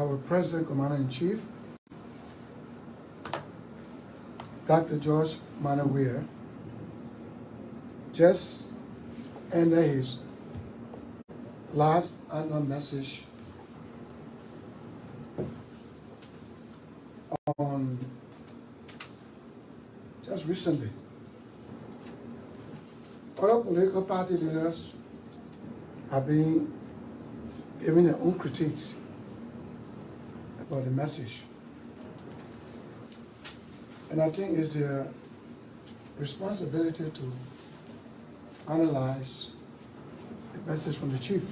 our President Commander-in-Chief, Dr. George Manneh Weah, just ended his last annual message on just recently. Other political party leaders have been giving their own critiques about the message. And I think it's their responsibility to analyze the message from the chief.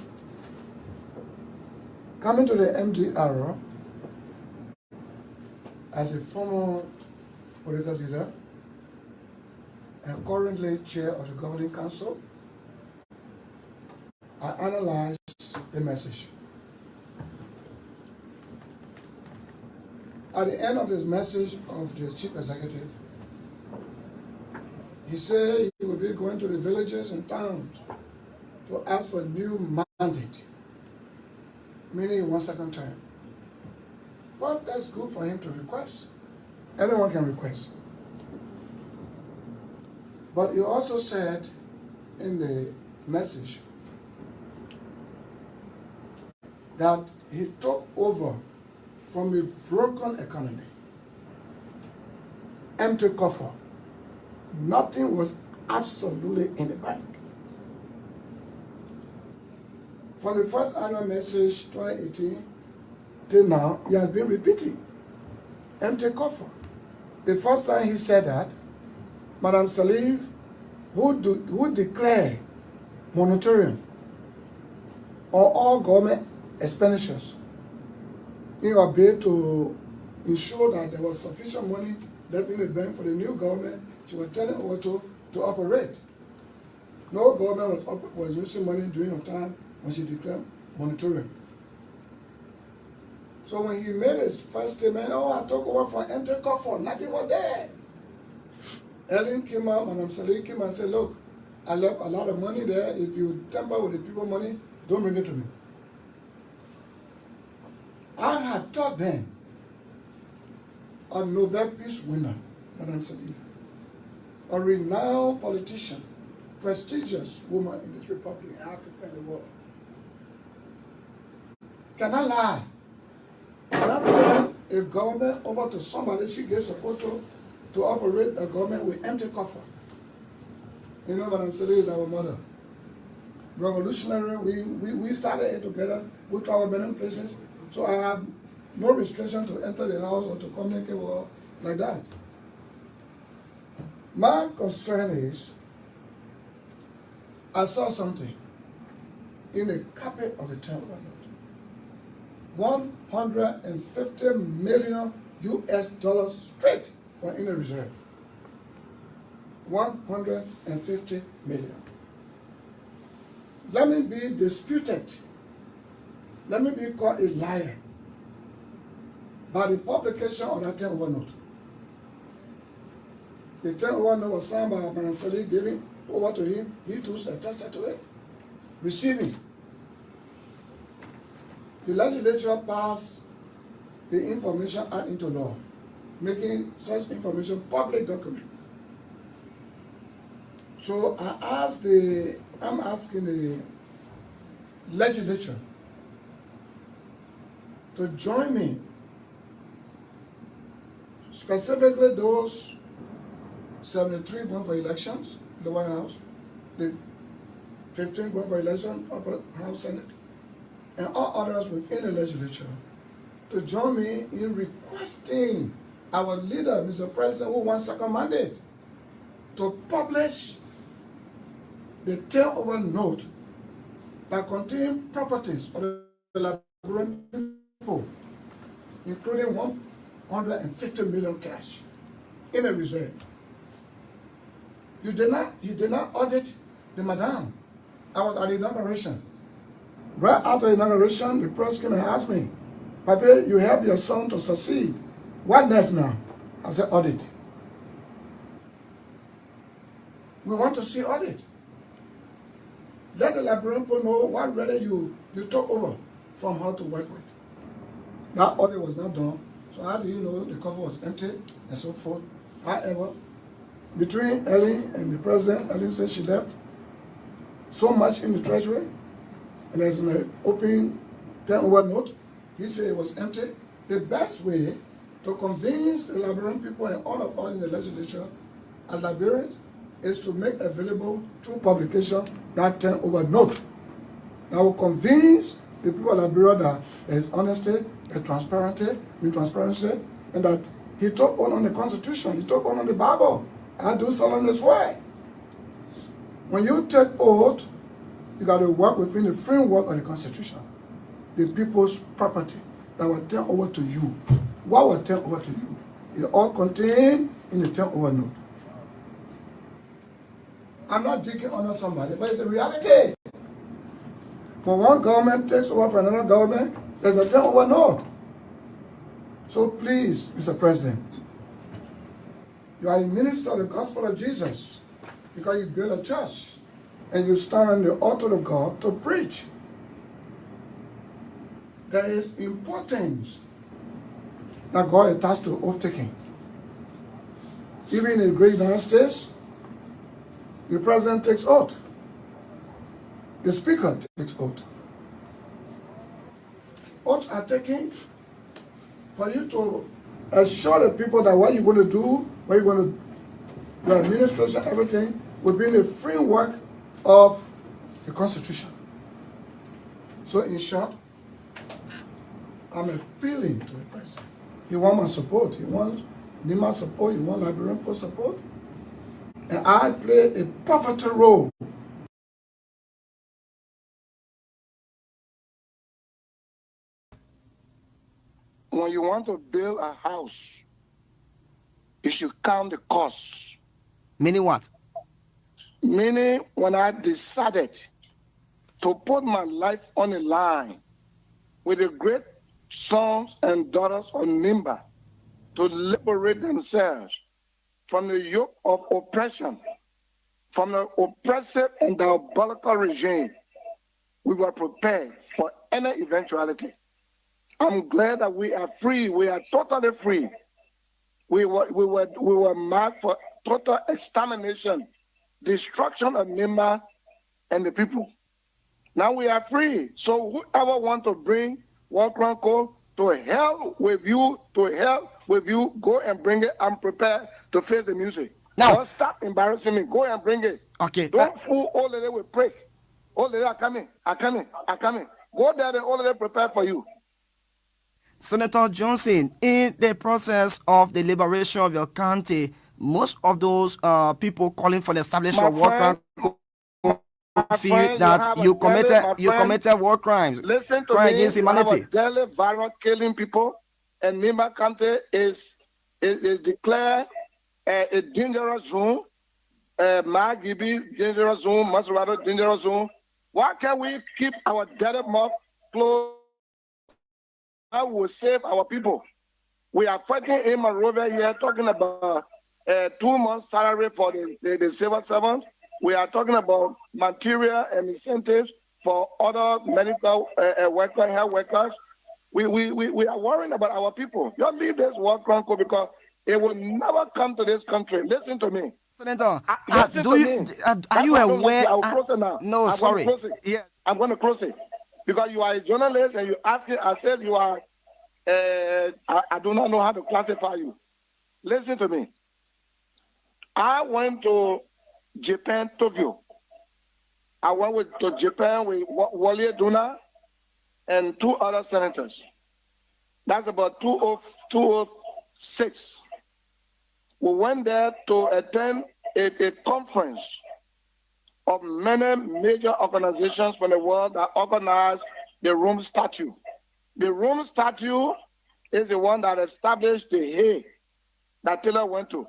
Coming to the MDR as a former political leader and currently chair of the governing council, I analyzed the message. At the end of this message of the chief executive, he said he will be going to the villages and towns to ask for a new mandate, meaning one second term. Well, that's good for him to request. Anyone can request. But he also said in the message that he took over from a broken economy, empty coffer. Nothing was absolutely in the bank. From the first annual message, 2018, till now, he has been repeating, empty coffer. The first time he said that, Madam Salif, who declared moratorium on all government expenditures in a bid to ensure that there was sufficient money left in the bank for the new government she was telling Otto to operate. No government was using money during her time when she declared moratorium. So when he made his first statement, oh, I took over from empty coffer, nothing was there. Ellen came out, Madam Salif came and said, look, I left a lot of money there. If you tamper with the people's money, don't bring it to me. I had thought then a Nobel Peace winner, Madam Salif, a renowned politician, prestigious woman in this republic, Africa, and the world. Can I lie? Can I turn a government over to somebody she gets supposed to operate a government with empty coffer? You know, Madam Salif is our mother. Revolutionary, we started it together. We travel many places. So I have no restriction to enter the house or to communicate with her like that. My concern is, I saw something in the carpet of the temple note. $150 million US straight were in the reserve. 150 million. Let me be disputed. Let me be called a liar by the publication of that 10-over note. The 10-over note was signed by Madam Salif, giving over to him. He too attested to it. Receiving. The legislature passed the Information Act into law, making such information public document. So I'm asking the legislature to join me, specifically those 73 going for elections, the White House, the 15 going for election, Upper House, Senate, and all others within the legislature, to join me in requesting our leader, Mr. President, who wants second mandate, to publish the 10-over note that contains properties of the Liberian people, including 150 million cash in a reserve. He did not audit the madam. I was at the inauguration. Right after the inauguration, the press came and asked me, Papa, you helped your son to succeed. What next now? I said, audit. We want to see audit. Let the Liberian people know what rather you took over from her to work with. That audit was not done. So how do you know the coffers was empty and so forth? However, between Ellen and the president, Ellen said she left so much in the treasury, and there's an open turnover note. He said it was empty. The best way to convince the Liberian people and all of us in the legislature and Liberians is to make available through publication that turnover note. That will convince the people of Liberia that there is honesty, there's transparency, and that he took on the Constitution, he took on the Bible. I do solemnly swear. When you take oath, you got to work within the framework of the Constitution. The people's property that will turn over to you. What will turn over to you? It's all contained in the turnover note. I'm not digging under somebody, but it's the reality. When one government takes over from another government, there's a turnover note. So please, Mr. President, you are a minister of the gospel of Jesus because you build a church and you stand on the altar of God to preach. There is importance that God attached to oath taking. Even in the great United States, the president takes oath. The speaker takes oath. Oaths are taken for you to assure the people that what you're going to do, what you're going to, the administration, everything, will be in the framework of the Constitution. So in short, I'm appealing to the president. He wants my support. He wants NIMA support. He wants Liberian Post support. And I play a pivotal role. When you want to build a house, you should count the costs. Meaning what? Meaning, when I decided to put my life on the line with the great sons and daughters of Nimba to liberate themselves from the yoke of oppression, from the oppressive and diabolical regime, we were prepared for any eventuality. I'm glad that we are free. We are totally free. We were marked for total extermination, destruction of Nimba and the people. Now we are free. So whoever wants to bring World Crown Code to hell with you, go and bring it. I'm prepared to face the music. Now, don't stop embarrassing me. Go and bring it. Okay. Don't fool old lady with pray. Old lady are coming. Go there, the old lady prepare for you. Senator Johnson, in the process of the liberation of your county, most of those people calling for the establishment of World Crown Code feel that you committed war crimes. Listen to crime me, against humanity. Daily violent killing people, and Nimba County is declared a dangerous zone. Margibi dangerous zone, Maserado dangerous zone. Why can't we keep our dirty mouth closed? That will save our people. We are fighting in Monrovia here, talking about 2 months salary for the civil servants. We are talking about material and incentives for other medical workers, health workers. We are worrying about our people. You leave this World Crown Code because it will never come to this country. Listen to me. Senator, are you aware? I will close it now. No, sorry. Yeah, I'm going to close it because you are a journalist and you ask it as if you are. I do not know how to classify you. Listen to me. I went to Japan, Tokyo. I went to Japan with Wale Duna and 2 other senators. That's about 2006. We went there to attend a conference of many major organizations from the world that organized the Rome Statute. The Rome Statute is the one that established the Hague that Taylor went to.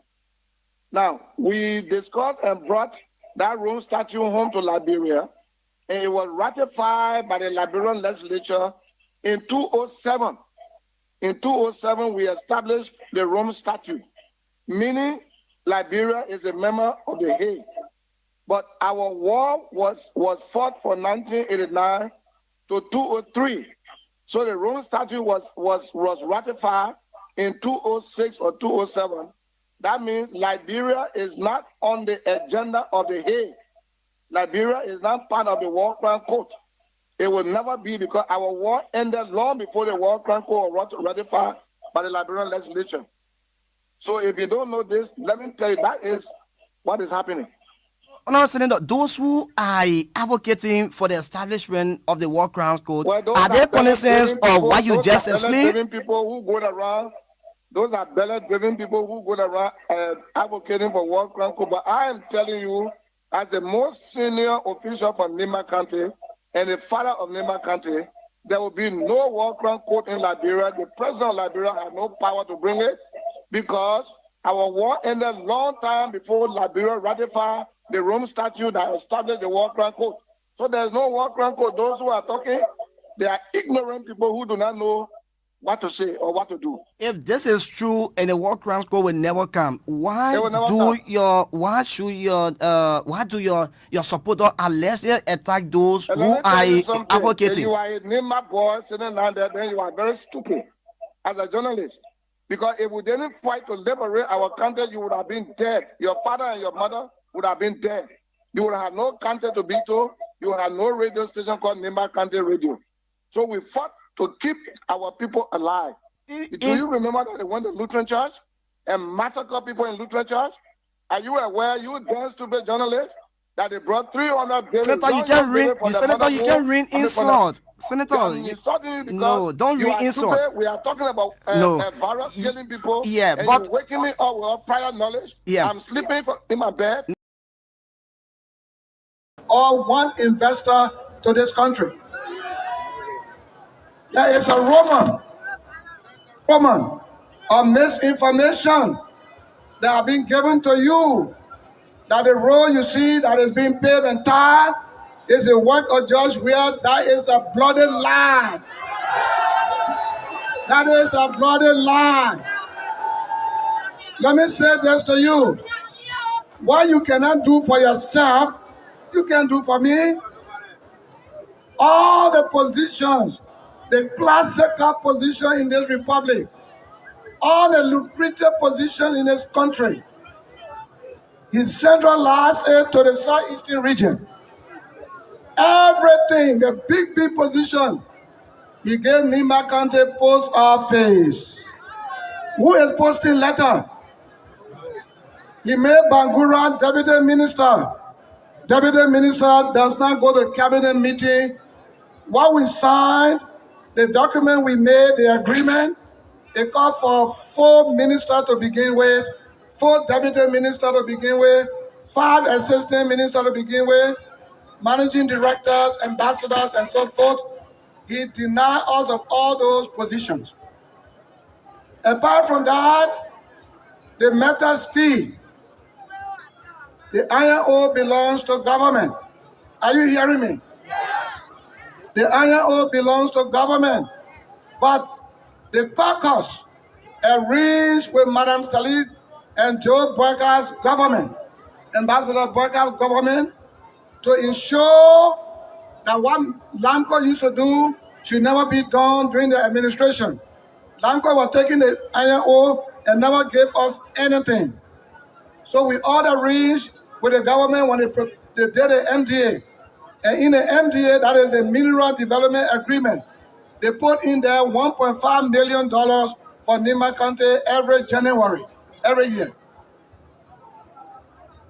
Now, we discussed and brought that Rome Statute home to Liberia, and it was ratified by the Liberian legislature in 2007. In 2007, we established the Rome Statute, meaning Liberia is a member of the Hague. But our war was fought from 1989 to 2003. So the Rome Statute was ratified in 206 or 207. That means Liberia is not on the agenda of the Hague. Liberia is not part of the War Crime Court. It will never be, because our war ended long before the War Crime Court was ratified by the Liberian legislature. So if you don't know this, let me tell you, that is what is happening. Honorable Senator, those who are advocating for the establishment of the War Crimes Code, Well, are they cognizant of what you just explained? Those are people who go around. Those are ballot-driven people who go around advocating for War Crime Code. But I am telling you, as the most senior official from Nimba County and the father of Nimba County, there will be no War Crime Code in Liberia. The president of Liberia has no power to bring it, because our war ended a long time before Liberia ratified the Rome Statute that established the War Crime Code. So there's no War Crime Code. Those who are talking, they are ignorant people who do not know what to say or what to do. If this is true and the War Crimes Code will never come, why do your supporters allegedly attack those who are advocating? If you are a Nimba boy sitting down there, then you are very stupid as a journalist. Because if we didn't fight to liberate our country, you would have been dead. Your father and your mother would have been dead. You would have no country to be to. You would have no radio station called Nimba County Radio. So we fought to keep our people alive. Do you remember that they went to Lutheran Church and massacred people in Lutheran Church? Are you aware, you damn stupid journalist, that they brought 300 billion? Senator, you can't read insult. Senator, no, don't read insult. We are talking about virus killing people. Yeah, and but you're waking me up with prior knowledge. Yeah, I'm sleeping in my bed. Or one investor to this country. There is a rumor of misinformation that have been given to you, that the road you see that is being paved and tarred is a work of Judge Weah. That is a bloody lie. That is a bloody lie. Let me say this to you. What you cannot do for yourself, you can do for me. All the positions, the classical position in this republic, all the lucrative position in this country, he centralized it to the southeastern region. Everything, the big position, he gave Nimba County Post Office. Who is posting letter? He made Bangura deputy minister. Deputy minister does not go to cabinet meeting. What we signed, the document we made, the agreement, it called for 4 ministers to begin with, 4 deputy ministers to begin with, 5 assistant ministers to begin with, managing directors, ambassadors, and so forth. He denied us of all those positions. Apart from that, the metal steel, the iron ore belongs to government. Are you hearing me? The iron ore belongs to government. But the caucus arranged with Madam Salik and Joe Burger's government, Ambassador Burger's government, to ensure that what LAMCO used to do should never be done during the administration. LAMCO was taking the iron ore and never gave us anything. So we all arranged with the government when they did the MDA. And in the MDA, that is a Mineral Development Agreement, they put in there $1.5 million for Nimba County every January, every year.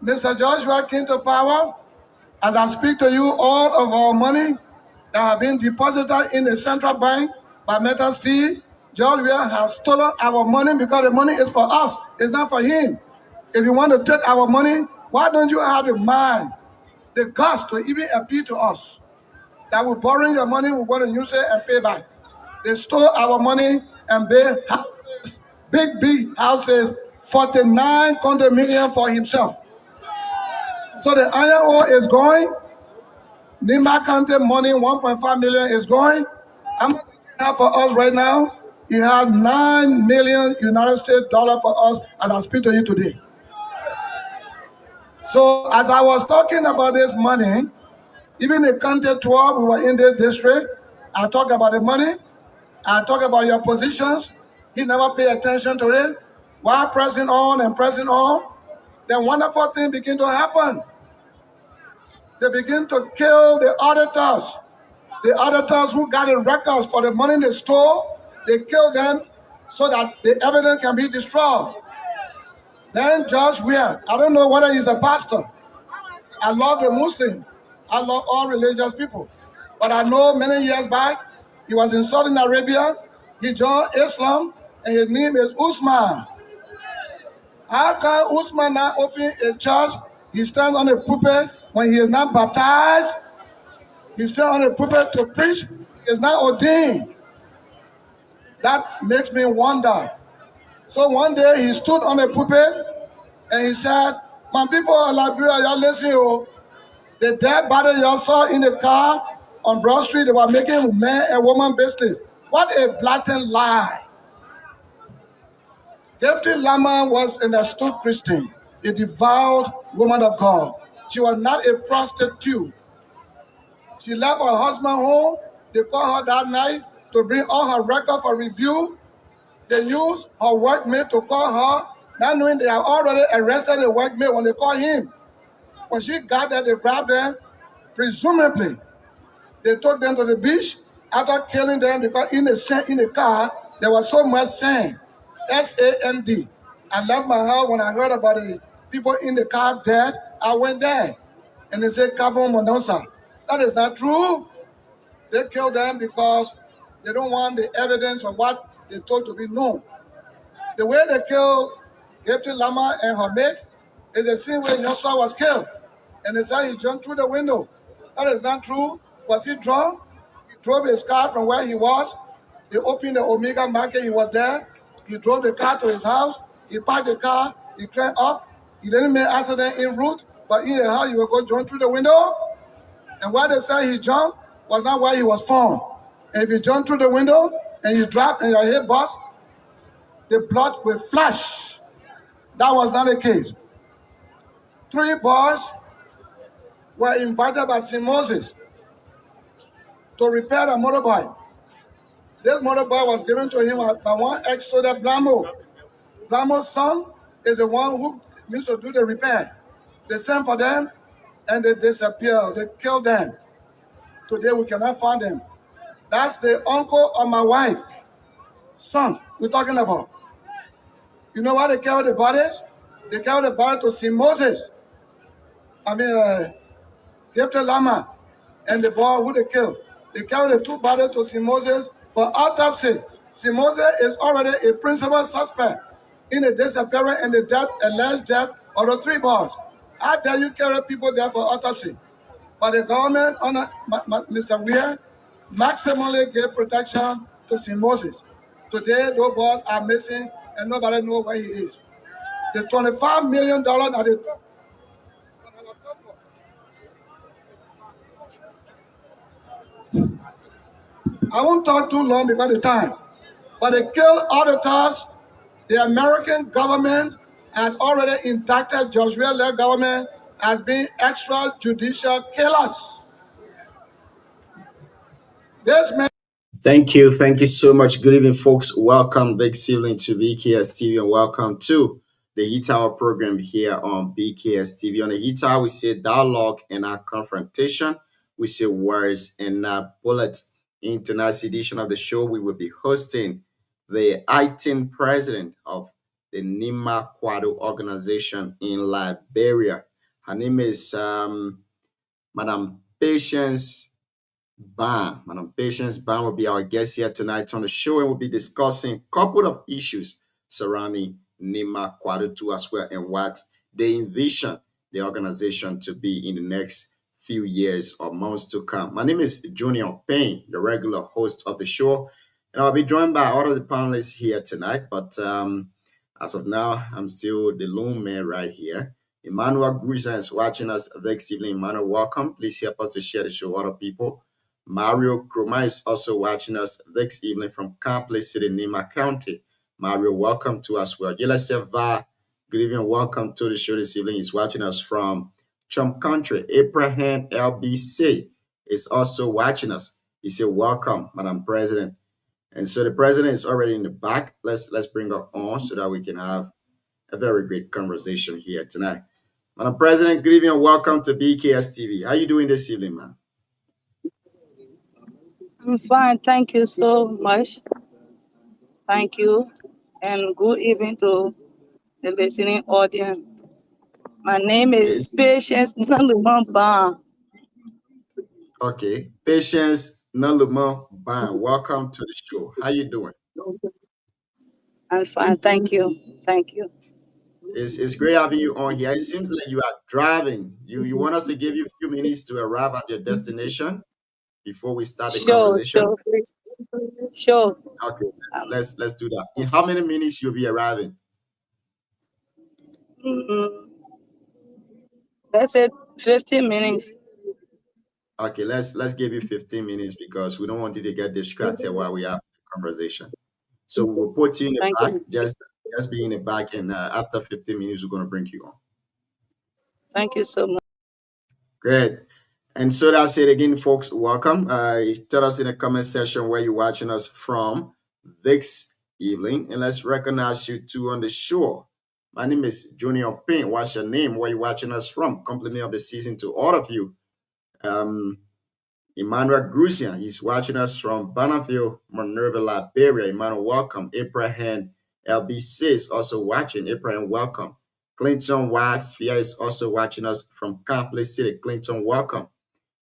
Mr. Joshua came to power. As I speak to you, all of our money that have been deposited in the central bank by Metal Steel, George Weah has stolen our money because the money is for us. It's not for him. If you want to take our money, why don't you have the mind, the guts to even appeal to us? That we're borrowing your money, we're going to use it and pay back. They stole our money and built houses, big houses, 49 condominium for himself. So the iron ore is going. Nimba County money, 1.5 million is going. How much does he have for us right now? He has $9 million United States dollar for us as I speak to you today. So as I was talking about this money, even the county 12, we were in this district, I talked about the money. I talk about your positions. He never pay attention to it. While pressing on and pressing on, then wonderful things begin to happen. They begin to kill the auditors. The auditors who got the records for the money they stole, they kill them so that the evidence can be destroyed. Then George Weah, I don't know whether he's a pastor. I love the Muslim. I love all religious people. But I know many years back, he was in Saudi Arabia. He joined Islam, and his name is Usman. How can Usman now open a church? He stands on the pulpit when he is not baptized. He stands on the pulpit to preach. He is not ordained. That makes me wonder. So one day he stood on the pulpit and he said, "My people of Liberia, y'all listen, oh. The dead body y'all saw in the car on Broad Street, they were making man and woman business. What a blatant lie." Gifty Lama was an astute Christian, a devout woman of God. She was not a prostitute. She left her husband home. They called her that night to bring all her records for review. They used her workmate to call her, not knowing they had already arrested the workmate when they called him. When she got there, they grabbed them. Presumably, they took them to the beach after killing them because in the car, there was so much sand. S-A-N-D. I left my house when I heard about the people in the car dead. I went there and they said carbon monoxide. That is not true. They killed them because they don't want the evidence of what they told to be known. The way they killed Gifty Lama and her mate is the same way Joshua was killed. And they said he jumped through the window. That is not true. Was he drunk? He drove his car from where he was. They opened the Omega market. He was there. He drove the car to his house. He parked the car. He climbed up. He didn't make accident en route, but in the house he will go jump through the window. And where they said he jumped was not where he was found. And if you jump through the window and you drop and your head bust, the blood will flash. That was not the case. 3 boys were invited by St. Moses to repair the motorbike. This motorbike was given to him by one ex-soldier, Blamo. Blamo's son is the one who used to do the repair. They sent for them and they disappeared. They killed them. Today we cannot find them. That's the uncle of my wife, son we're talking about. You know why they carried the bodies? They carried the body to St. Moses. Gifty Lama and the boy who they killed. They carried the 2 bodies to St. Moses for autopsy. St. Moses is already a principal suspect in the disappearance and the alleged death of the 3 boys. How dare you carry people there for autopsy? But the government, under Mr. Weah, maximally gave protection to St. Moses. Today, those boys are missing and nobody knows where he is. The $25 million that they took. I won't talk too long because of the time. But they killed auditors. The American government has already indicted George Weah-led government as being extrajudicial killers. This man. Thank you so much. Good evening, folks. Welcome this evening to BKS TV and welcome to the Heat Hour program here on BKS TV. On the Heat Hour, we say dialogue and not confrontation. We say words and not bullets. In tonight's edition of the show, we will be hosting the acting president of the Nima Kwado organization in Liberia. Her name is Madam Patience Ban. Madam Patience Ban will be our guest here tonight on the show, and we'll be discussing a couple of issues surrounding Nima Kwado too as well, and what they envision the organization to be in the next few years or months to come. My name is Junior Payne, the regular host of the show, and I'll be joined by all of the panelists here tonight. But as of now, I'm still the lone man right here. Emmanuel Gruza is watching us this evening. Emmanuel, welcome. Please help us to share the show with other people. Mario Kroma is also watching us this evening from Campley City, Nima County. Mario, welcome to us. Well, Yeleseva, good evening. Welcome to the show this evening. He's watching us from Chum Country. Abraham LBC is also watching us. He said, welcome, Madam President. And so the president is already in the back. Let's bring her on so that we can have a very great conversation here tonight. Madam President, good evening and welcome to BKS TV. How you doing this evening, man? I'm fine. Thank you so much. Thank you. And good evening to the listening audience. My name is It's Patience Naluman. okay. Patience Naluma Ban, welcome to the show. How you doing? I'm fine. Thank you. Thank you. It's great having you on here. It seems like you are driving. You want us to give you a few minutes to arrive at your destination before we start the Sure, conversation? sure, please. Sure. Okay, Um, let's do that. In how many minutes you'll be arriving? mm, that's it. 15 minutes. Okay, let's give you 15 minutes because we don't want you to get distracted while we have the conversation. So we'll put you in the Thank back, you. just be in the back, and after 15 minutes, we're gonna bring you on. Thank you so much. Great. And so that's it again, folks. Welcome. Tell us in the comment section where you're watching us from this evening, and let's recognize you too on the show. My name is Junior Payne. What's your name? Where you watching us from? Compliment of the season to all of you. Um, Emmanuel Grusian, he's watching us from Bonneville, Monrovia, Liberia. Emmanuel, welcome. Abraham LBC is also watching. Abraham, welcome. Clinton Wafia is also watching us from Campley City. Clinton, welcome.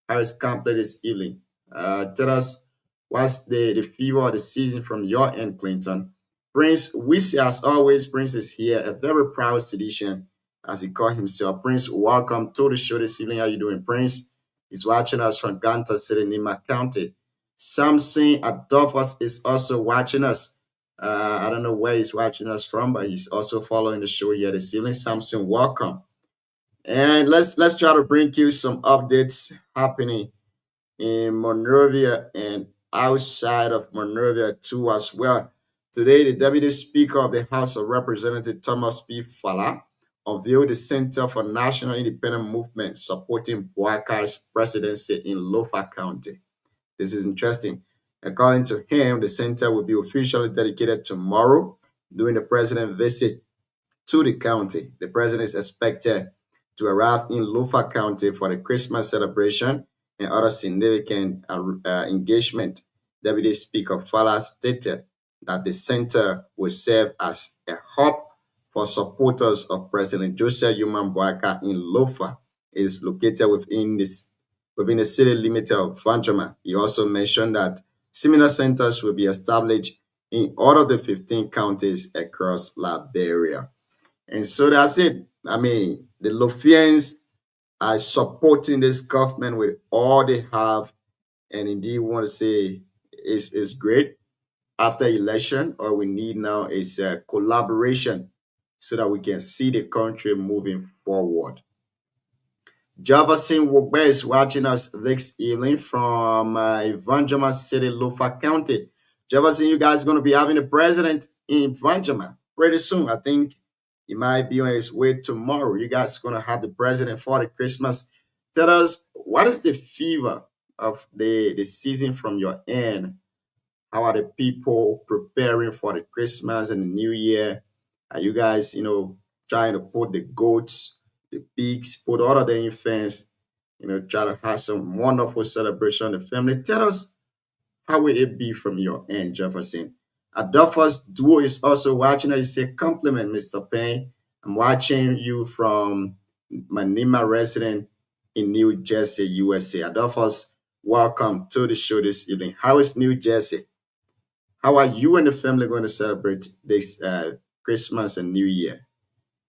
How is Campley this evening? Tell us what's the fever of the season from your end, Clinton. Prince Wisi, as always, Prince is here, a very proud citizen, as he called himself. Prince, welcome to the show this evening. How you doing, Prince? He's watching us from Ganta City, Nima County. Samson Adolphus is also watching us. I don't know where he's watching us from, but he's also following the show here this evening. Samson, welcome. And let's try to bring you some updates happening in Monrovia and outside of Monrovia too as well. Today, the Deputy Speaker of the House of Representatives, Thomas P. Fala, unveiled the Center for National Independent Movement supporting Boakar's presidency in Lofa County. This is interesting. According to him, the center will be officially dedicated tomorrow during the president's visit to the county. The president is expected to arrive in Lofa County for the Christmas celebration and other significant engagement. Deputy Speaker Fala stated that the center will serve as a hub for supporters of President Joseph Human Boaka in Lofa. It is located within the city limit of Vanjama. He also mentioned that similar centers will be established in all of the 15 counties across Liberia. And so that's it. I mean, the Lofians are supporting this government with all they have, and indeed want to say is great. After election, all we need now is collaboration so that we can see the country moving forward. Jefferson Wogbe is watching us this evening from Evangelima City, Lofa County. Jefferson, you guys going to be having a president in Evangelima pretty soon. I think he might be on his way tomorrow. You guys going to have the president for the Christmas. Tell us, what is the fever of the season from your end? How are the people preparing for the Christmas and the New Year? Are you guys, trying to put the goats, the pigs, put all of the infants, try to have some wonderful celebration in the family? Tell us, how will it be from your end, Jefferson? Adolphus Duo is also watching. I say, compliment, Mr. Payne. I'm watching you from Manima resident in New Jersey, USA. Adolphus, welcome to the show this evening. How is New Jersey? How are you and the family going to celebrate this Christmas and New Year?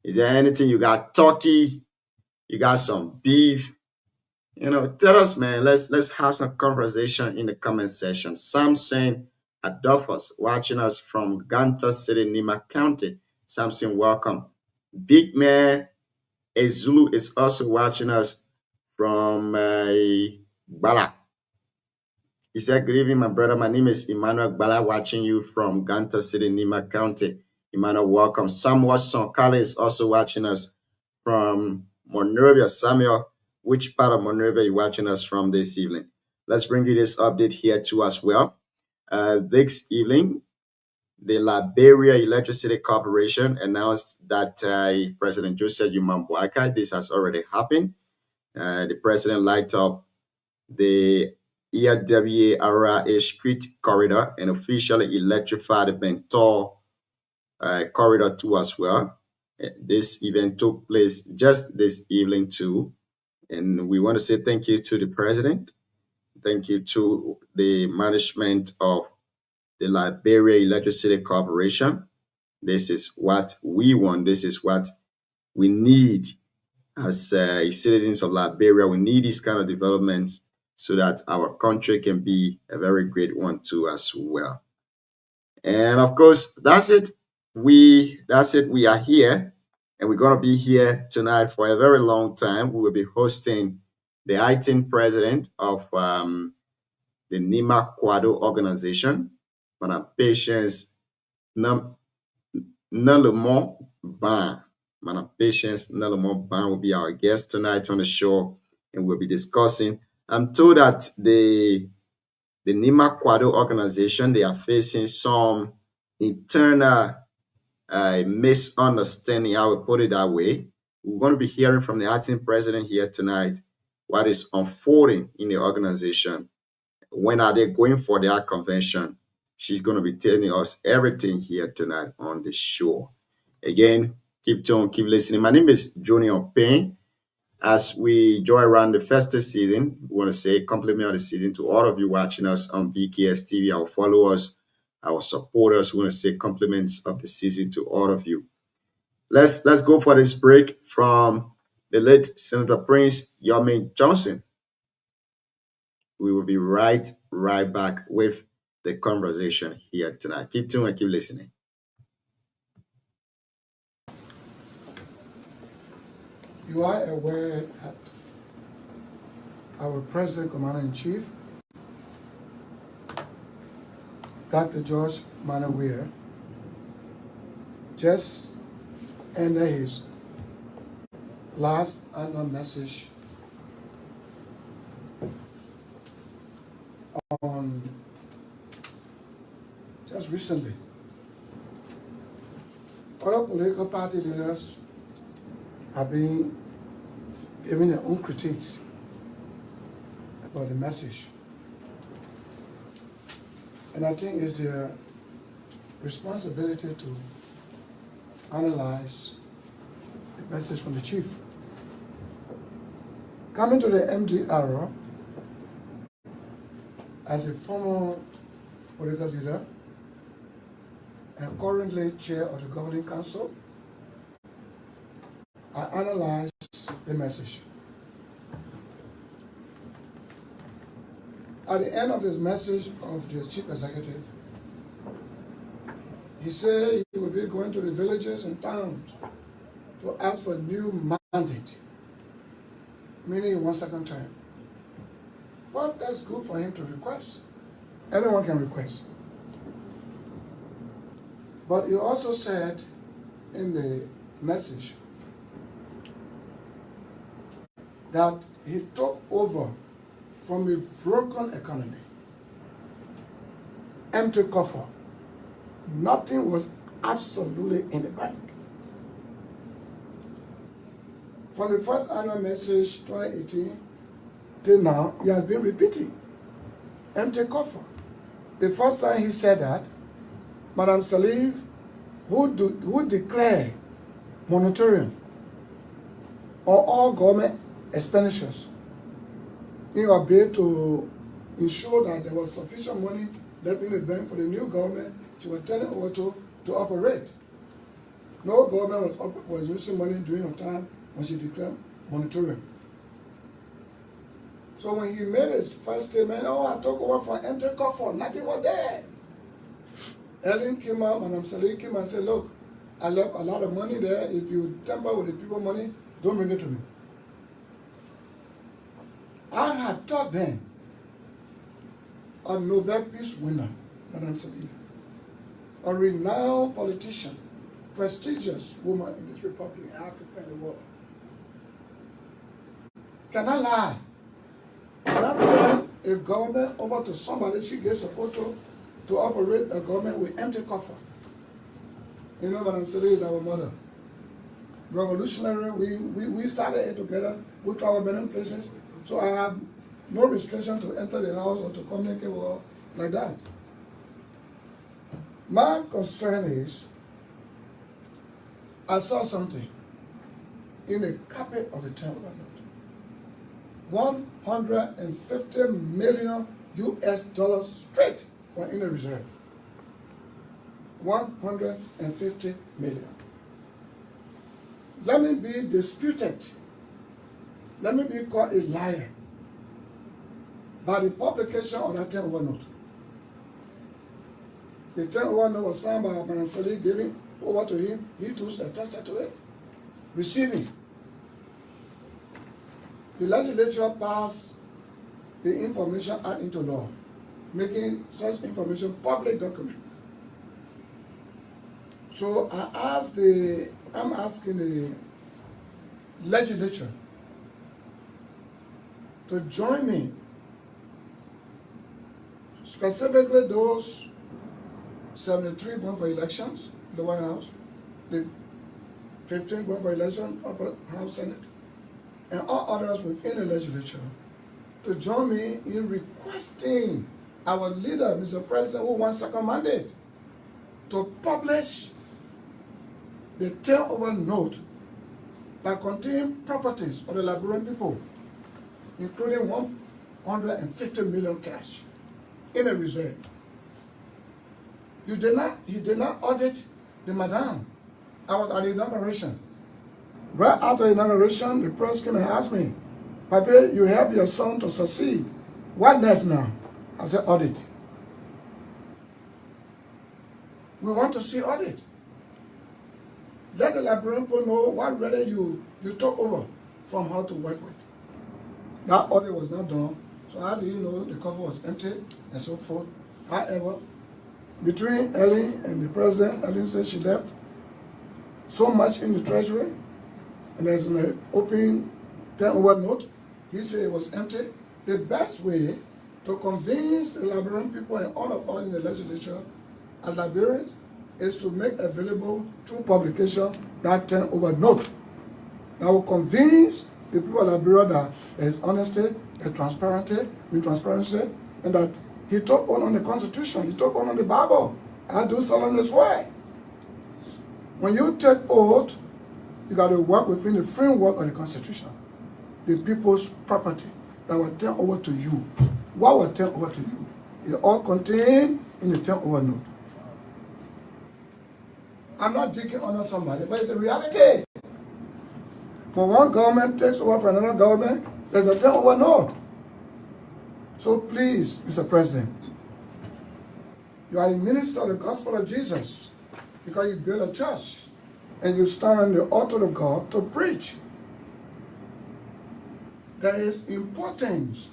Is there anything you got? Turkey? You got some beef? Tell us, man. Let's have some conversation in the comment section. Samson Adolphus watching us from Ganta City, Nima County. Samson, welcome. Big man Ezulu is also watching us from Bala. He said, good evening, my brother. My name is Emmanuel Bala, watching you from Ganta City, Nima County. Emmanuel, welcome. Samuel Sonkale is also watching us from Monrovia. Samuel, which part of Monrovia are you watching us from this evening? Let's bring you this update here too as well. This evening, the Liberia Electricity Corporation announced that President Joseph Yuma Boakai, this has already happened. The president lighted up the ERWA Street Corridor and officially electrified the Bentor Corridor 2 as well. This event took place just this evening too. And we want to say thank you to the president. Thank you to the management of the Liberia Electricity Corporation. This is what we want. This is what we need as citizens of Liberia. We need this kind of developments so that our country can be a very great one too as well. And of course, that's it. We are here, and we're gonna be here tonight for a very long time. We will be hosting the 18th president of the Nima Quado organization, Madam Patience Nalemon Ban. Madam Patience Nalemon Ban will be our guest tonight on the show, and we'll be discussing. I'm told that the Nima Quado organization, they are facing some internal misunderstanding. I will put it that way. We're going to be hearing from the acting president here tonight what is unfolding in the organization. When are they going for their convention? She's going to be telling us everything here tonight on the show. Again, keep tuned, keep listening. My name is Junior Payne. As we joy around the festive season, we want to say compliment of the season to all of you watching us on BKS TV, our followers, our supporters. We want to say compliments of the season to all of you. Let's go for this break from the late Senator Prince Yomi Johnson. We will be right back with the conversation here tonight. Keep tuned and keep listening. You are aware that our President Commander-in-Chief, Dr. George Manawir, just ended his last annual message on just recently. Other political party leaders have been giving their own critiques about the message. And I think it's their responsibility to analyze the message from the chief. Coming to the MDR, as a former political leader and currently chair of the governing council, I analyzed the message. At the end of this message of the chief executive, he said he would be going to the villages and towns to ask for a new mandate, meaning one second term. Well, that's good for him to request. Anyone can request. But he also said in the message that he took over from a broken economy, empty coffer. Nothing was absolutely in the bank. From the first annual message, 2018, till now, he has been repeating, empty coffer. The first time he said that, Madam Salif, who declared moratorium on all government expenditures in a bid to ensure that there was sufficient money left in the bank for the new government she was telling Otto to operate. No government was using money during her time when she declared moratorium. So when he made his first statement, I took over from empty coffer, nothing was there. Ellen came out, Madam Salih came and said, look, I left a lot of money there. If you tamper with the people's money, don't bring it to me. I had thought then a Nobel Peace winner, Madam Salih, a renowned politician, prestigious woman in this republic, in Africa, and the world. Can I lie? Can I turn a government over to somebody she gets supposed to to operate a government with empty coffer. You know, Madam Sele is our mother. Revolutionary, we started it together. We travel many places. So I have no restriction to enter the house or to communicate with her like that. My concern is, I saw something in a copy of the 10 note. 150 million US dollars straight were in the reserve. 150 million. Let me be disputed. Let me be called a liar by the publication of that 10 note. The 10 note was signed by Madam Sele, giving over to him. He too attested to it. Receiving. The legislature passed the Information Act into law, making such information public document. So I'm asking the legislature to join me, specifically those 73 going for elections, the White House, the 15 going for election, upper House, Senate, and all others within the legislature, to join me in requesting our leader, Mr. President, who wants second mandate, to publish the 10 note that contain properties of the Liberian people, including 150 million cash in a reserve. He did not audit the madam. I was at the inauguration. Right after the inauguration, the press came and asked me, Papa, you helped your son to succeed. What next now? I said, audit. We want to see audit. Let the Liberian people know what really you took over from her to work with. That audit was not done. So how do you know the cover was empty and so forth? However, between Ellen and the president, Ellen said she left so much in the treasury, and there's an open 10 note. He said it was empty. The best way to convince the Liberian people and all of us in the legislature and Liberians is to make available through publication that 10 note that will convince the people of Liberia that there is honesty, there's transparency, and that he took on the Constitution, he took on the Bible. I do solemnly swear. When you take oath, you got to work within the framework of the Constitution. The people's property that were turned over to you. What was turned over to you? It's all contained in the 10 note. I'm not digging under somebody, but it's the reality. When one government takes over for another government, there's a 10 note. So please, Mr. President, you are a minister of the gospel of Jesus because you build a church and you stand on the altar of God to preach. There is importance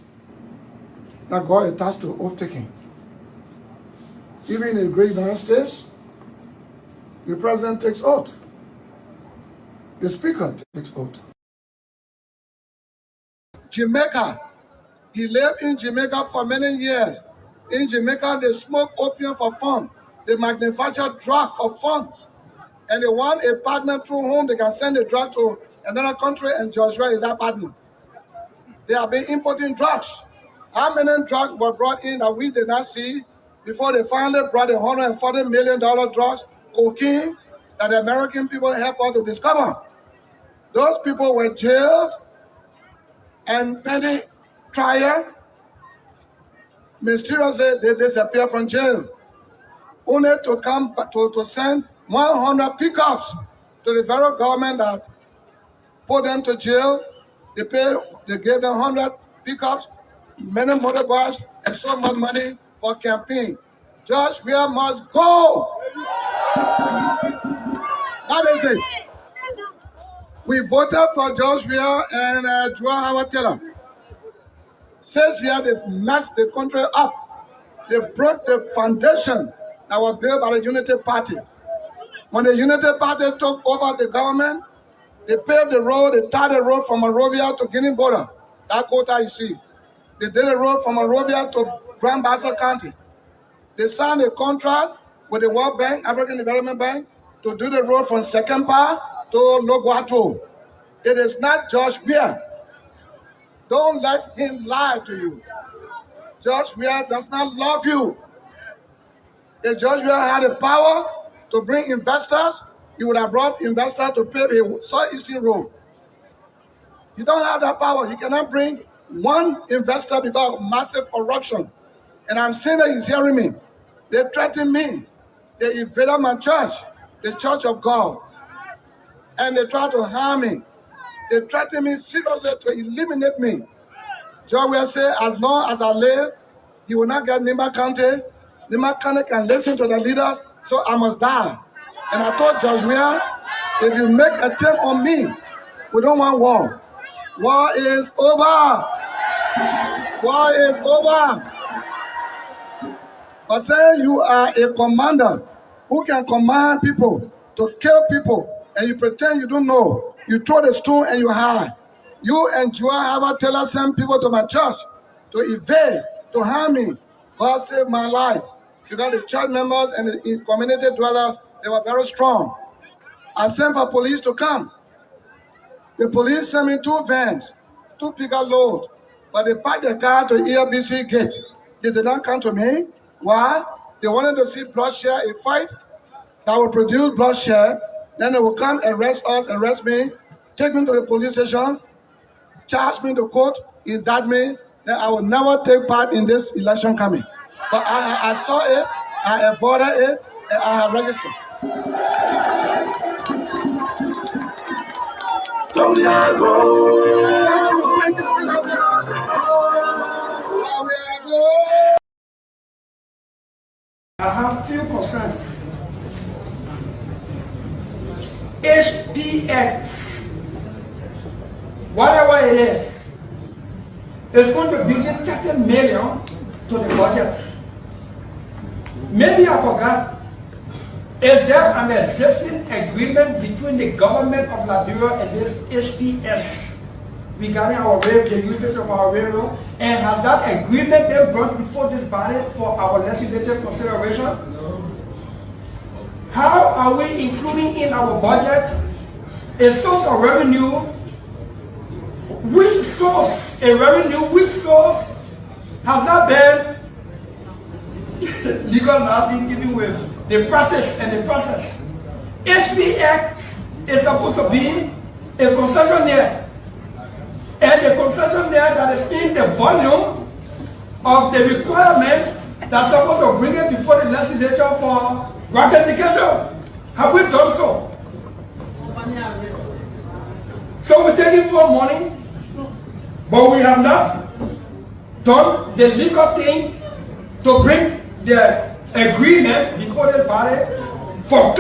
that God attached to oath taking. Even in the great United States, the president takes oath. The speaker takes oath. Jamaica. He lived in Jamaica for many years. In Jamaica, they smoke opium for fun. They manufacture drugs for fun. And they want a partner through whom they can send the drug to another country, and Joshua is that partner. They have been importing drugs. How many drugs were brought in that we did not see before they finally brought the $140 million drugs, cocaine, that the American people helped us to discover? Those people were jailed and pending trial. Mysteriously, they disappeared from jail, only to come to send 100 pickups to the federal government that put them to jail. They gave them 100 pickups, many motorbikes, and so much money for campaign. George Weah must go. That is it. We voted for George Weah and Joel Howard Taylor. 6 years they've messed the country up. They broke the foundation that was built by the Unity Party. When the Unity Party took over the government, they paved the road, they tarred the road from Monrovia to Guinea border. That quota you see. They did a road from Monrovia to Grand Bassa County. They signed a contract with the World Bank, African Development Bank, to do the road from Sekempa to Loguato. It is not George Weah. Don't let him lie to you. George Weah does not love you. If George Weah had the power to bring investors, he would have brought investors to pave a southeastern road. He don't have that power. He cannot bring one investor because of massive corruption. And I'm saying that he's hearing me. They threaten me. They invaded my church, the Church of God. And they try to harm me. They threaten me seriously to eliminate me. George will say, as long as I live, he will not get Nimba County. Nimba County can listen to the leaders, so I must die. And I told George Weah, if you make a attempt on me, we don't want war. War is over. War is over. But say you are a commander who can command people to kill people, and you pretend you don't know. You throw the stone and you hide. You and Joel Harvard Taylor sent people to my church to evade, to harm me. God saved my life. Because the church members and the community dwellers, they were very strong. I sent for police to come. The police sent me 2 vans, 2 pickup loads, but they parked the car to ELBC gate. They did not come to me. Why? They wanted to see bloodshed, a fight that will produce bloodshed. Then they will come arrest us, arrest me, take me to the police station, charge me to court, indict me. Then I will never take part in this election coming. But I saw it, I avoided it, and I have registered. I have few concerns. HPX, whatever it is going to bring in 30 million to the budget. Maybe I forgot. Is there an existing agreement between the government of Liberia and this HPS regarding our rail, the usage of our railroad? And has that agreement been brought before this body for our legislative consideration? No. How are we including in our budget a source of revenue? Which source, which source has not been legal now been given with the practice and the process? HPX is supposed to be a concessionaire, and the concessionaire that is in the volume of the requirement that's supposed to bring it before the legislature for ratification. Have we done so? So we're taking more money, but we have not done the legal thing to bring the agreement before this body for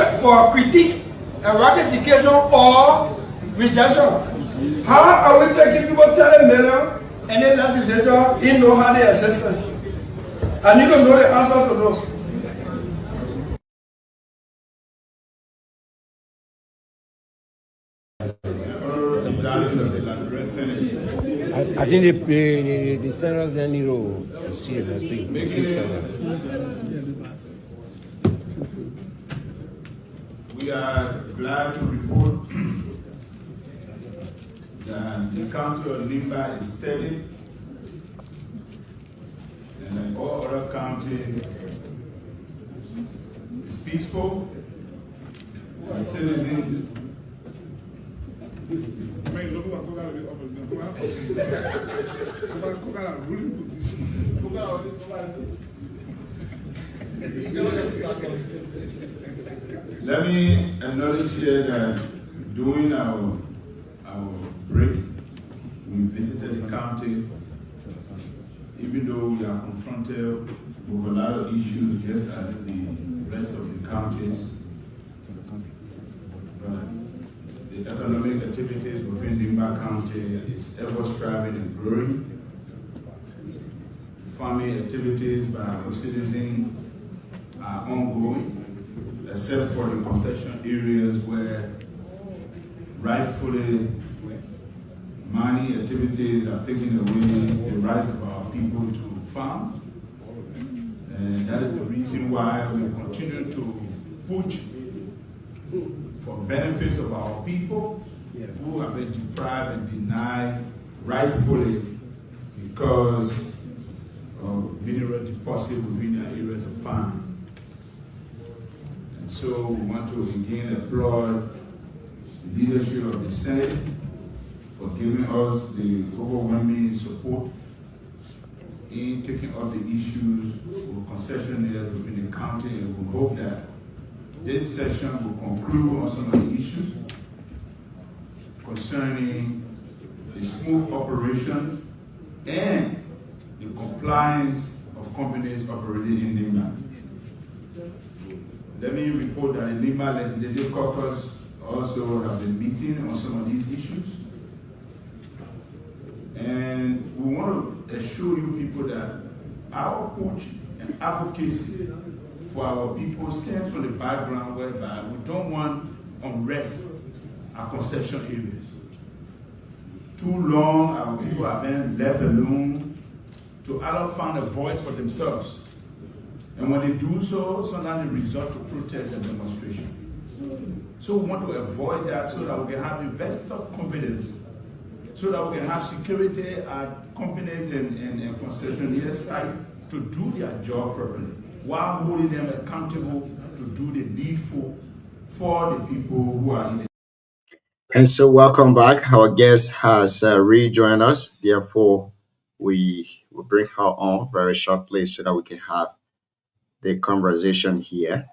critique and ratification or rejection. How are we taking people 30 million and then legislature in know how they exist? I need to know the answer to those. I think the senators then need to see if they speak. We are glad to report that the county of Nimba is steady, and like all other counties, is peaceful. The citizens let me acknowledge here that during our break, we visited the county. Even though we are confronted with a lot of issues, just as the rest of the counties, the economic activities within Nimba County is ever striving and growing. Farming activities by our citizens are ongoing, except for the concession areas where rightfully mining activities are taking away the rights of our people to farm. And that is the reason reason why we continue to push for benefits of our people who have been deprived and denied rightfully because of mineral deposit within their areas of farm. And so we want to again applaud the leadership of the Senate for giving us the overwhelming support in taking up the issues with concessionaires within the county, and we hope that this session will conclude on some of the issues concerning the smooth operations and the compliance of companies operating in NIMA. Let me report that the NIMA Legislative Caucus also have been meeting on some of these issues. And we want to assure you people that our approach and advocacy for our people stems from the background whereby we don't want unrest at concession areas. Too long our people have been left alone to either find a voice for themselves. And when they do so, sometimes they resort to protest and demonstration. So we want to avoid that so that we can have investor confidence, so that we can have security at companies and concessionaires site to do their job properly, while holding them accountable to do the needful for the people who are in it. And so, welcome back. Our guest has rejoined us. Therefore, we will bring her on very shortly so that we can have the conversation here.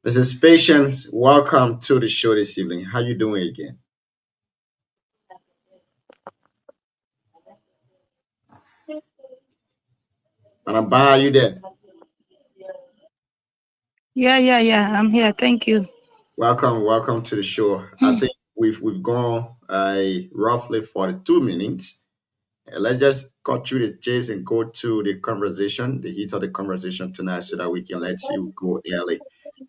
Mrs. Patience, welcome to the show this evening. How you doing again? Madam Ba, are you there? Yeah. I'm here. Thank you. Welcome to the show. I think we've gone roughly 42 minutes. Let's just cut through the chase and go to the conversation, the heat of the conversation tonight, so that we can let you go early.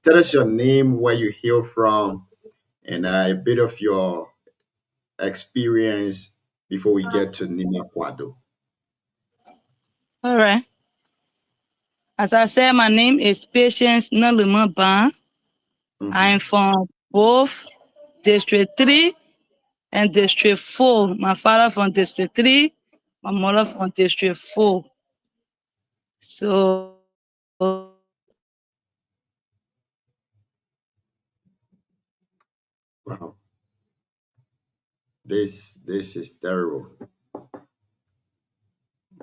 Tell us your name, where you hail from, and a bit of your experience before we get to Nima Kwado. All right. As I said, my name is Patience Naluma Ban. I'm from both District 3 and District 4. My father from District 3, my mother from District 4. So Wow, this is terrible.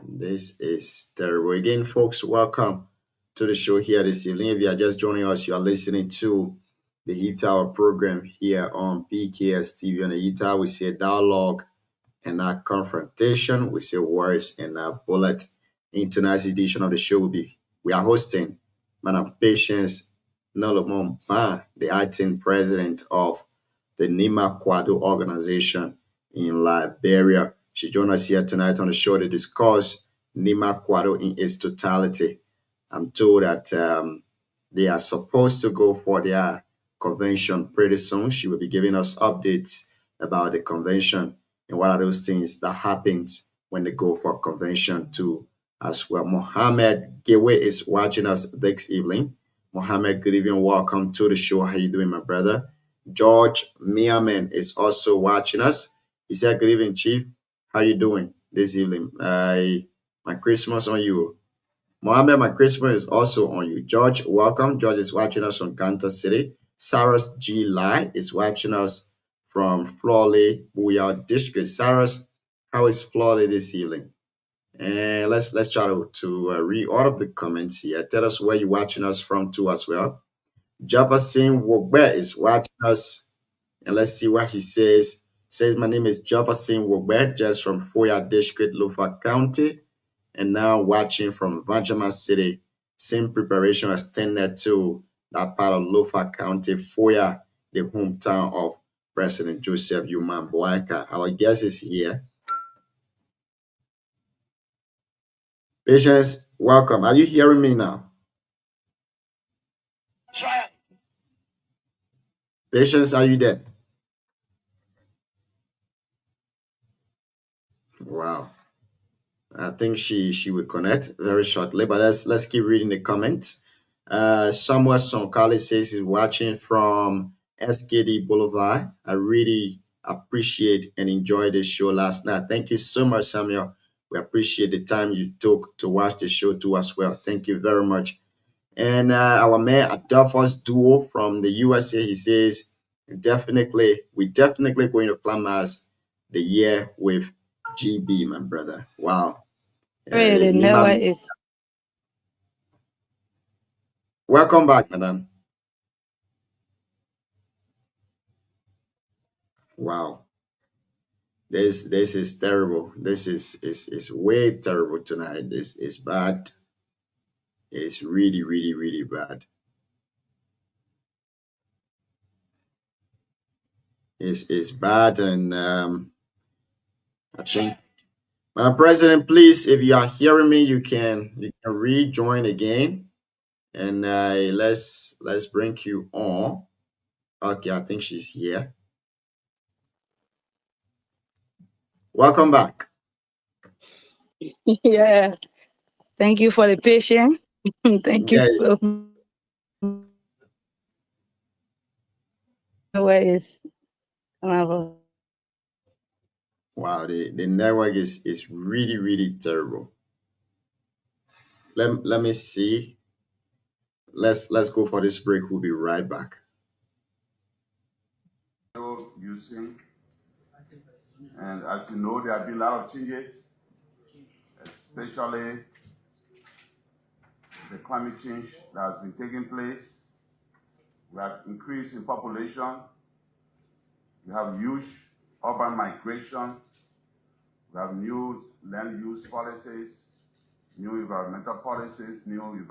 This is terrible. Again, folks, welcome to the show here this evening. If you are just joining us, you are listening to the Heat Hour program here on PKS TV. On the Heat Hour, we say dialogue and not confrontation. We say words and not bullet. In tonight's edition of the show, we are hosting Madam Patience Nolomon Ban, the acting president of the Nima Kwado organization in Liberia. She joined us here tonight on the show to discuss Nima Kwado in its totality. I'm told that they are supposed to go for their convention pretty soon. She will be giving us updates about the convention and what are those things that happens when they go for convention too as well. Mohammed Gewe is watching us this evening. Mohammed, good evening. Welcome to the show. How you doing, my brother? George Miaman is also watching us. He said, good evening, Chief. How you doing this evening? My Christmas on you. Mohammed, my Christmas is also on you. George, welcome. George is watching us from Ganta City. Saras G. Lai is watching us from Florley, Booyah District. Saras, how is Florley this evening? And let's try to read all of the comments here. Tell us where you're watching us from too as well. Jefferson Wogbe is watching us, and let's see what he says. He says, my name is Jefferson Wogbe, just from Foya District, Lufa County, and now watching from Vanjama City. Same preparation extended to that part of Lufa County, Foya, the hometown of President Joseph Yuman Boaka. Our guest is here. Patience, welcome. Are you hearing me now? Patience, are you there? Wow. I think she will connect very shortly, but let's keep reading the comments. Samuel Sonkali says he's watching from SKD Boulevard. I really appreciate and enjoyed the show last night. Thank you so much, Samuel. We appreciate the time you took to watch the show too as well. Thank you very much. And our man Adolphus Duo from the USA, he says, we're definitely going to climax the year with GB, my brother. Wow. Pray the Nima, network is. welcome back, madam. Wow. This is terrible. This is way terrible tonight. This is bad. It's really, really, really bad. It's bad, and I think, Madam President, please, if you are hearing me, you can rejoin again, and let's bring you on. Okay, I think she's here. Welcome back. Yeah. Thank you for the patience. Thank you Yes. so much. Where is Wow, the network is really, really terrible. Let me see. Let's go for this break. We'll be right back. Using, and as you know, there have been a lot of changes, especially the climate change that has been taking place. We have increase in population. We have huge urban migration. We have new land use policies, new environmental policies, new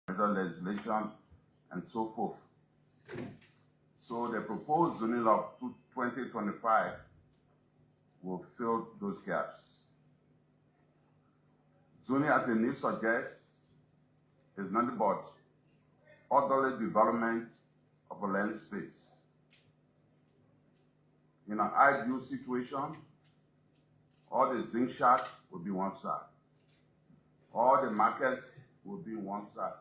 environmental legislation, and so forth. So the proposed zoning law 2025 will fill those gaps. Zoning, as the name suggests, is nothing but orderly development of a land space. In an ideal situation, all the zinc shacks will be one side. All the markets will be one side.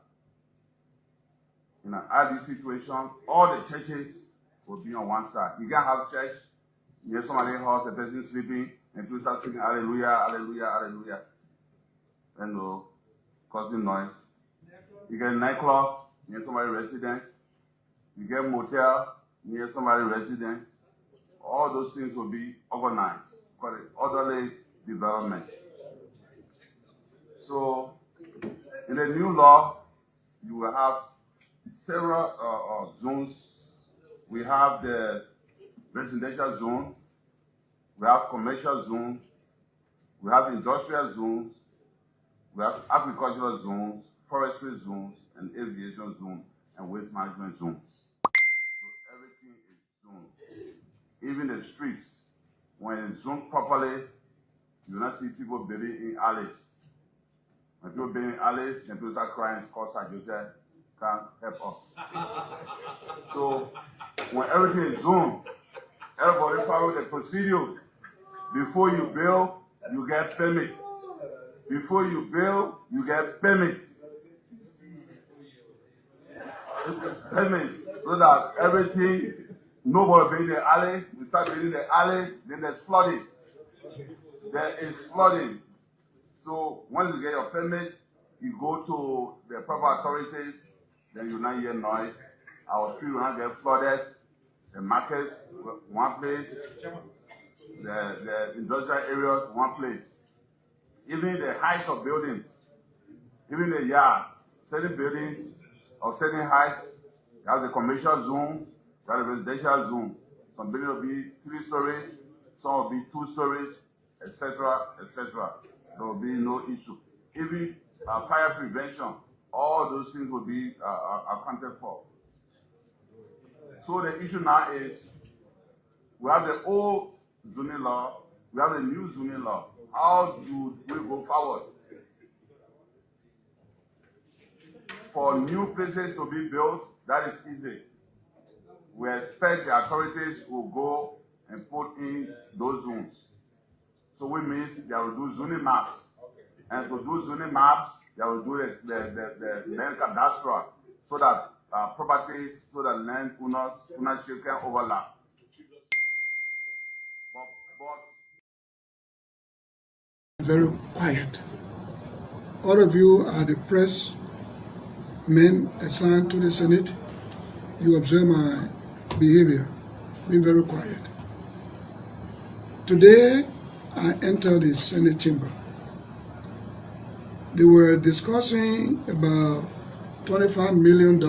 In an ideal situation, all the churches will be on one side. You can have church, near somebody's house, a person sleeping, and people start singing hallelujah, hallelujah, hallelujah, and causing noise. You get a nightclub near somebody's residence. You get a motel near somebody's residence. All those things will be organized, called orderly development. So, in the new law, you will have several zones. We have the residential zone, we have commercial zone, we have industrial zones, we have agricultural zones, forestry zones, and aviation zones, and waste management zones. So everything is zoned. Even the streets, when it's zoned properly, you will not see people burying in alleys. When people bury in alleys, then people start crying, call Sir Joseph, can't help us. So when everything is zoned, everybody follow the procedure. Before you build, you get permit. Before you build, you get permit. Permit, so that everything, nobody build the alley, we start building the alley, then there's flooding. There is flooding. So once you get your permit, you go to the proper authorities, then you not hear noise. Our street will not get flooded. The markets, one place. The industrial areas, one place. Even the heights of buildings, even the yards, certain buildings of certain heights, you have the commercial zone, you have the residential zone. Some buildings will be 3 stories, some will be 2 stories, etc., etc. There will be no issue. Even fire prevention, all those things will be accounted for. So the issue now is, we have the old zoning law, we have the new zoning law. How do we go forward? For new places to be built, that is easy. We expect the authorities will go and put in those zones. So which means they will do zoning maps. And to do zoning maps, they will do the land cadastral so that properties, so that land ownership can overlap. Very quiet. All of you are the press men assigned to the Senate. You observe my behavior, being very quiet. Today, I entered the Senate chamber. They were discussing about $25 million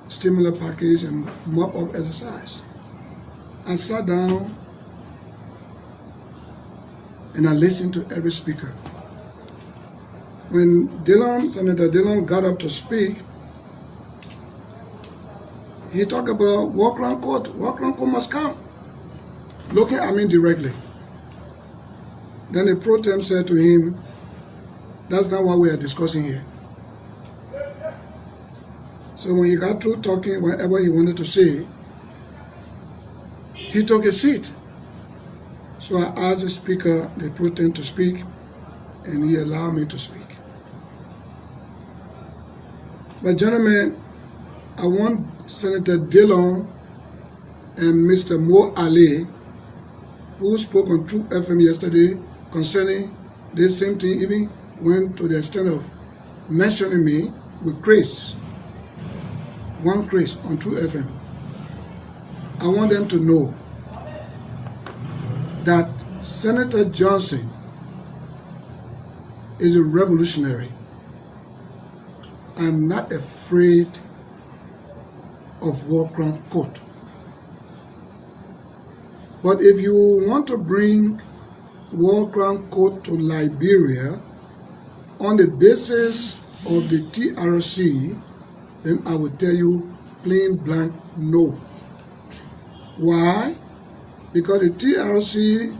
stimulus package and mop-up exercise. I sat down and I listened to every speaker. When Senator Dillon got up to speak, he talked about war crime court. War crime court must come. Looking at me directly. Then the pro tem said to him, that's not what we are discussing here. So when he got through talking whatever he wanted to say, he took a seat. So I asked the speaker, the pro tem, to speak, and he allowed me to speak. But gentlemen, I want Senator Dillon and Mr. Mo Ali, who spoke on Truth FM yesterday concerning this same thing, even went to the extent of mentioning me with Chris, one Chris on Truth FM. I want them to know that Senator Johnson is a revolutionary. I'm not afraid of war crime court. But if you want to bring war crime court to Liberia on the basis of the TRC, then I will tell you plain blank no. Why? Because the TRC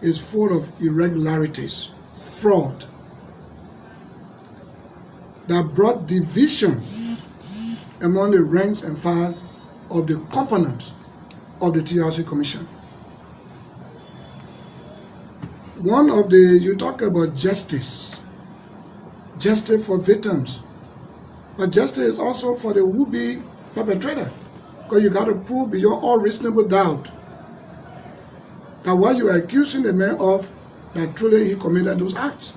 is full of irregularities, fraud, that brought division among the ranks and file of the components of the TRC Commission. One of the, you talk about justice for victims, but justice is also for the would-be perpetrator, because you got to prove beyond all reasonable doubt that what you are accusing the man of, that truly he committed those acts.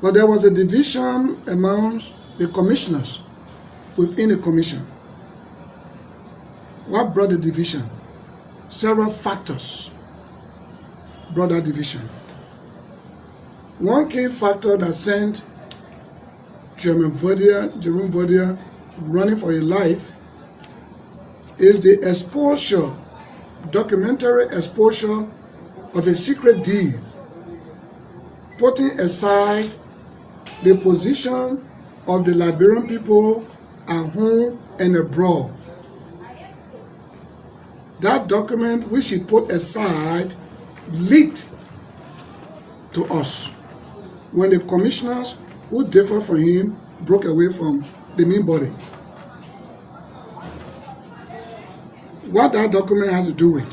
But there was a division among the commissioners within the commission. What brought the division? Several factors brought that division. One key factor that sent Chairman Jerome Verdier, running for his life is the exposure, documentary exposure of a secret deal, putting aside the position of the Liberian people at home and abroad. That document which he put aside leaked to us when the commissioners who differed from him broke away from the main body. What that document has to do with?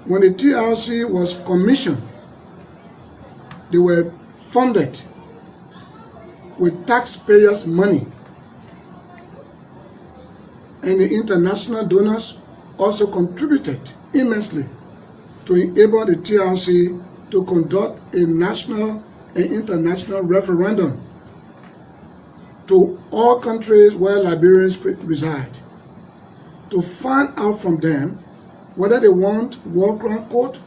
When the TRC was commissioned, they were funded with taxpayers' money, and the international donors also contributed immensely to enable the TRC to conduct a national and international referendum to all countries where Liberians reside, to find out from them whether they want war crime court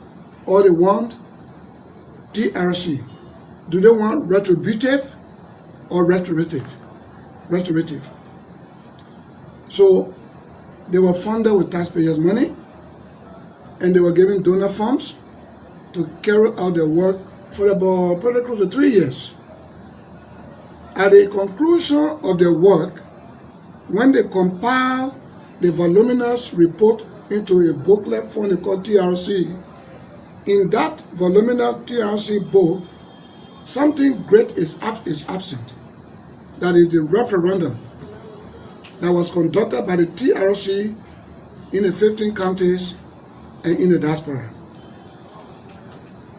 or they want TRC. Do they want retributive or restorative? Restorative. So they were funded with taxpayers' money, and they were given donor funds to carry out their work for about probably close to 3 years. At the conclusion of their work, when they compiled the voluminous report into a booklet form called TRC, in that voluminous TRC book, something great is absent. That is the referendum that was conducted by the TRC in the 15 counties and in the diaspora.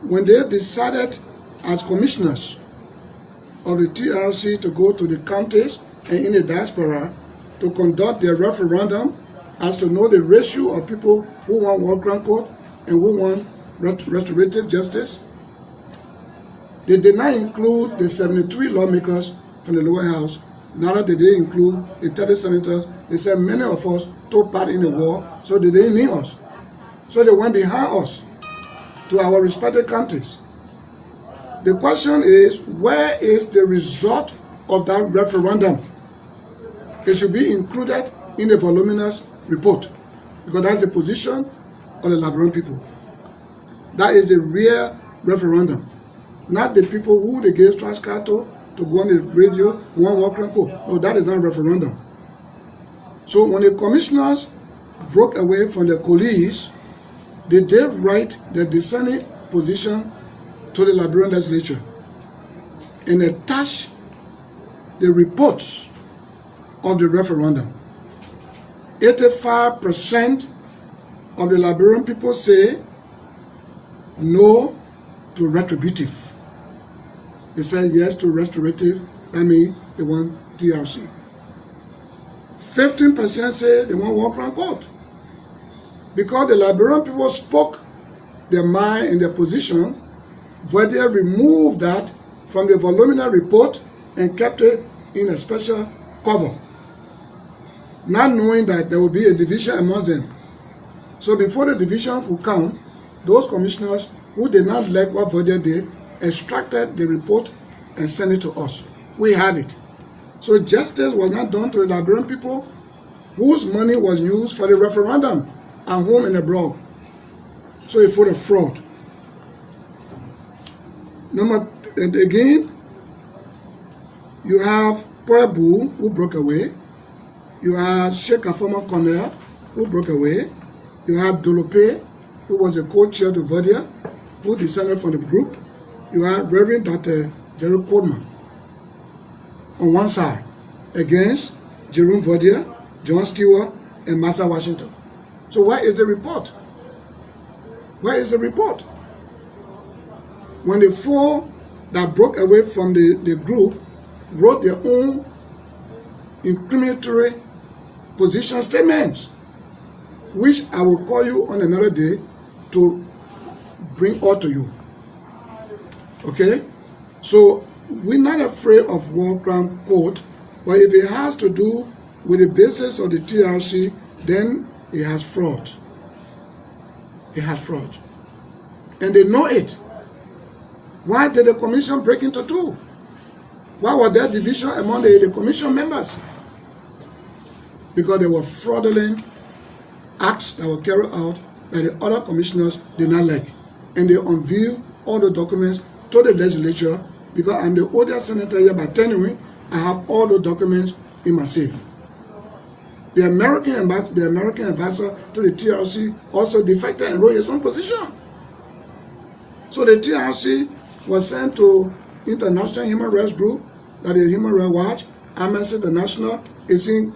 When they decided as commissioners of the TRC to go to the counties and in the diaspora to conduct their referendum as to know the ratio of people who want World Crown Court and who want restorative justice, they did not include the 73 lawmakers from the lower house. Neither did they include the 30 senators. They said many of us took part in the war, so they didn't need us. So they went behind us to our respective countries. The question is, where is the result of that referendum? It should be included in the voluminous report, because that's the position of the Liberian people. That is the real referendum, not the people who they gave Transcato to go on the radio, one World Crown Court. No, that is not a referendum. So when the commissioners broke away from the colleagues, they did write the dissenting position to the Liberian legislature and attach the reports of the referendum. 85% of the Liberian people say no to retributive. They said yes to restorative, that means they want TRC. 15% say they want World Crown Court. Because the Liberian people spoke their mind and their position, Verdier removed that from the voluminous report and kept it in a special cover, not knowing that there would be a division amongst them. So before the division could come, those commissioners who did not like what Verdier did extracted the report and sent it to us. We have it. So justice was not done to the Liberian people whose money was used for the referendum at home and abroad. So it was a fraud. And again, you have Poebu, who broke away. You have Sheikh Afoma Cornell, who broke away. You have Dolope, who was the co-chair to Verdier, who descended from the group. You have Reverend Dr. Jerry Coleman on one side against Jerome Verdier, John Stewart, and Massa Washington. So where is the report? Where is the report? When the four that broke away from the group wrote their own incriminatory position statements, which I will call you on another day to bring all to you. Okay? So we're not afraid of World Crown Court, but if it has to do with the basis of the TRC, then it has fraud. It has fraud. And they know it. Why did the commission break into two? Why was there division among the commission members? Because there were fraudulent acts that were carried out that the other commissioners did not like. And they unveiled all the documents to the legislature, because I'm the oldest senator here by tenure. I have all the documents in my safe. The American ambassador to the TRC also defected and wrote his own position. So the TRC was sent to International Human Rights Group, that is Human Rights Watch, Amnesty International, is in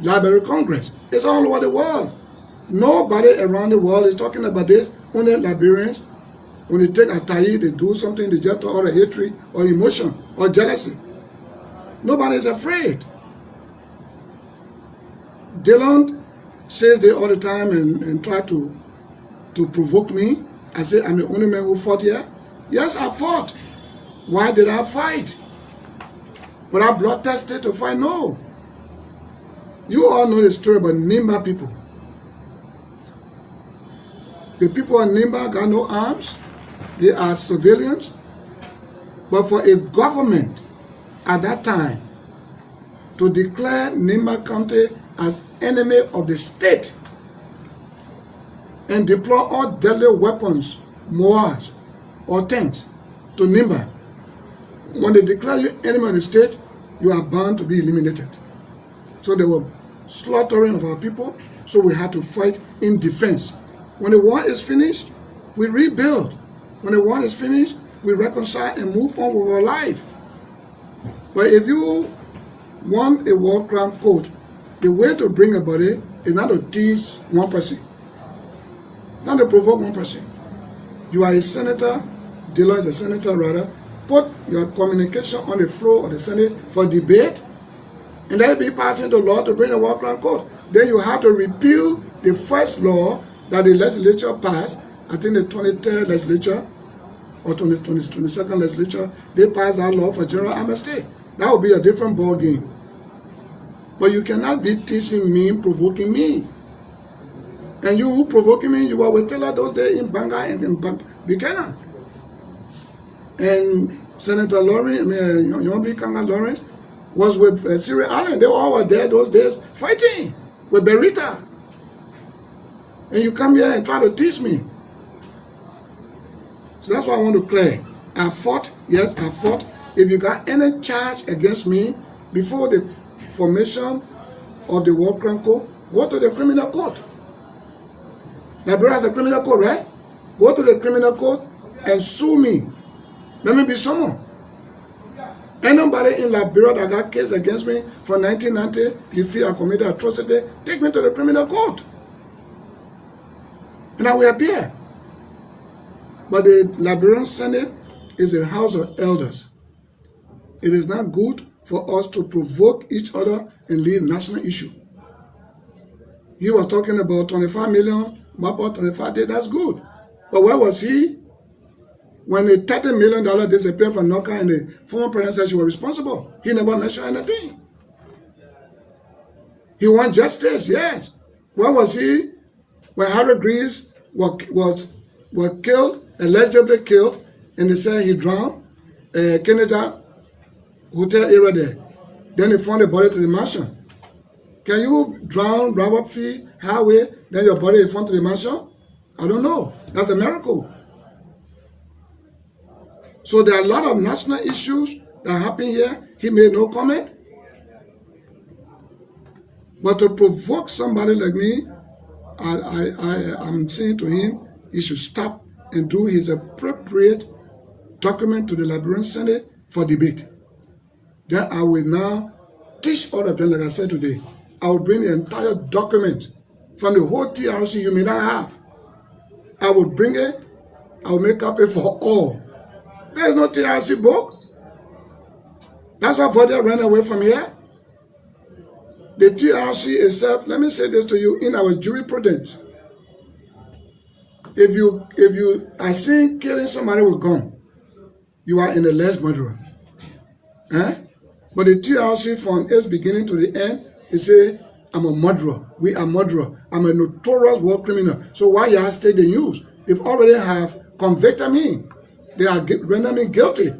Library Congress. It's all over the world. Nobody around the world is talking about this. Only Liberians. When they take a tie, they do something, they just talk out of hatred or emotion or jealousy. Nobody is afraid. Dylan says they all the time and try to provoke me. I say, I'm the only man who fought here. Yes, I fought. Why did I fight? But I blood tested to fight? No. You all know the story about Nimba people. The people in Nimba got no arms. They are civilians. But for a government at that time to declare Nimba County as enemy of the state and deploy all deadly weapons, Moas or tanks to Nimba, when they declare you enemy of the state, you are bound to be eliminated. So they were slaughtering of our people, so we had to fight in defense. When the war is finished, we rebuild. When the war is finished, we reconcile and move on with our life. But if you want a World Crown Court, the way to bring about it is not to tease one person. not to provoke one person. You are a senator, Dillon is a senator rather. Put your communication on the floor of the Senate for debate, and then be passing the law to bring the war crime court. Then you have to repeal the first law that the legislature passed. I think the 23rd legislature or 22nd legislature, they passed that law for general amnesty. That would be a different ball game. But you cannot be teasing me, provoking me. And you who provoking me, you were with Taylor those days in Banga and in Buchanan. And Senator Lawrence, Yombi Kanga Lawrence, was with Cyril Allen. They all were there those days fighting with Berita. And you come here and try to teach me. So that's what I want to clear. I fought, yes, I fought. If you got any charge against me before the formation of the war crime court, go to the criminal court. Liberia has a criminal court, right? Go to the criminal court and sue me. Let me be summoned. Anybody in Liberia that got case against me from 1990, you feel I committed atrocity, take me to the criminal court. And I will appear. But the Liberian Senate is a house of elders. It is not good for us to provoke each other and leave national issue. He was talking about 25 million, about 25 days, that's good. But where was he when the $30 million disappeared from Noka and the former president said she was responsible? He never mentioned anything. He want justice, yes. Where was he when Harry Greaves was killed, allegedly killed, and they said he drowned? Kennedy Hotel area there. Then they found the body to the mansion. Can you drown, rob up fee, highway, then your body is found to the mansion? I don't know. That's a miracle. So there are a lot of national issues that happen here. He made no comment. But to provoke somebody like me, I'm saying to him, he should stop and do his appropriate document to the Liberian Senate for debate. Then I will now teach all of them, like I said today. I will bring the entire document from the whole TRC you may not have. I will bring it. I will make copy for all. There is no TRC book. That's why Vodia ran away from here. The TRC itself, let me say this to you, in our jurisprudence, if you are seen killing somebody with gun, you are in the less murderer. But the TRC from its beginning to the end, it say, I'm a murderer. We are murderer. I'm a notorious war criminal. So why you have stayed the news? They've already have convicted me. They are rendering me guilty.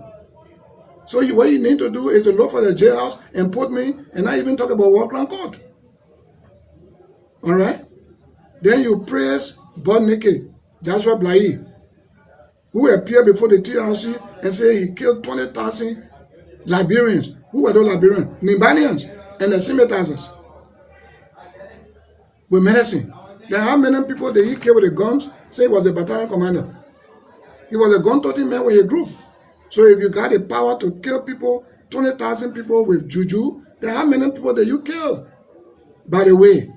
So what you need to do is to look for the jailhouse and put me, and not even talk about war crime court. All right? Then you praise Bodnike, Joshua Blai, who appeared before the TRC and said he killed 20,000 Liberians. Who were those Liberians? Nimbanians and the sympathizers with medicine. Then how many people did he kill with the guns? Say he was a battalion commander. He was a gun-toting man with a group. So if you got the power to kill people, 20,000 people with juju, then how many people did you kill? By the way,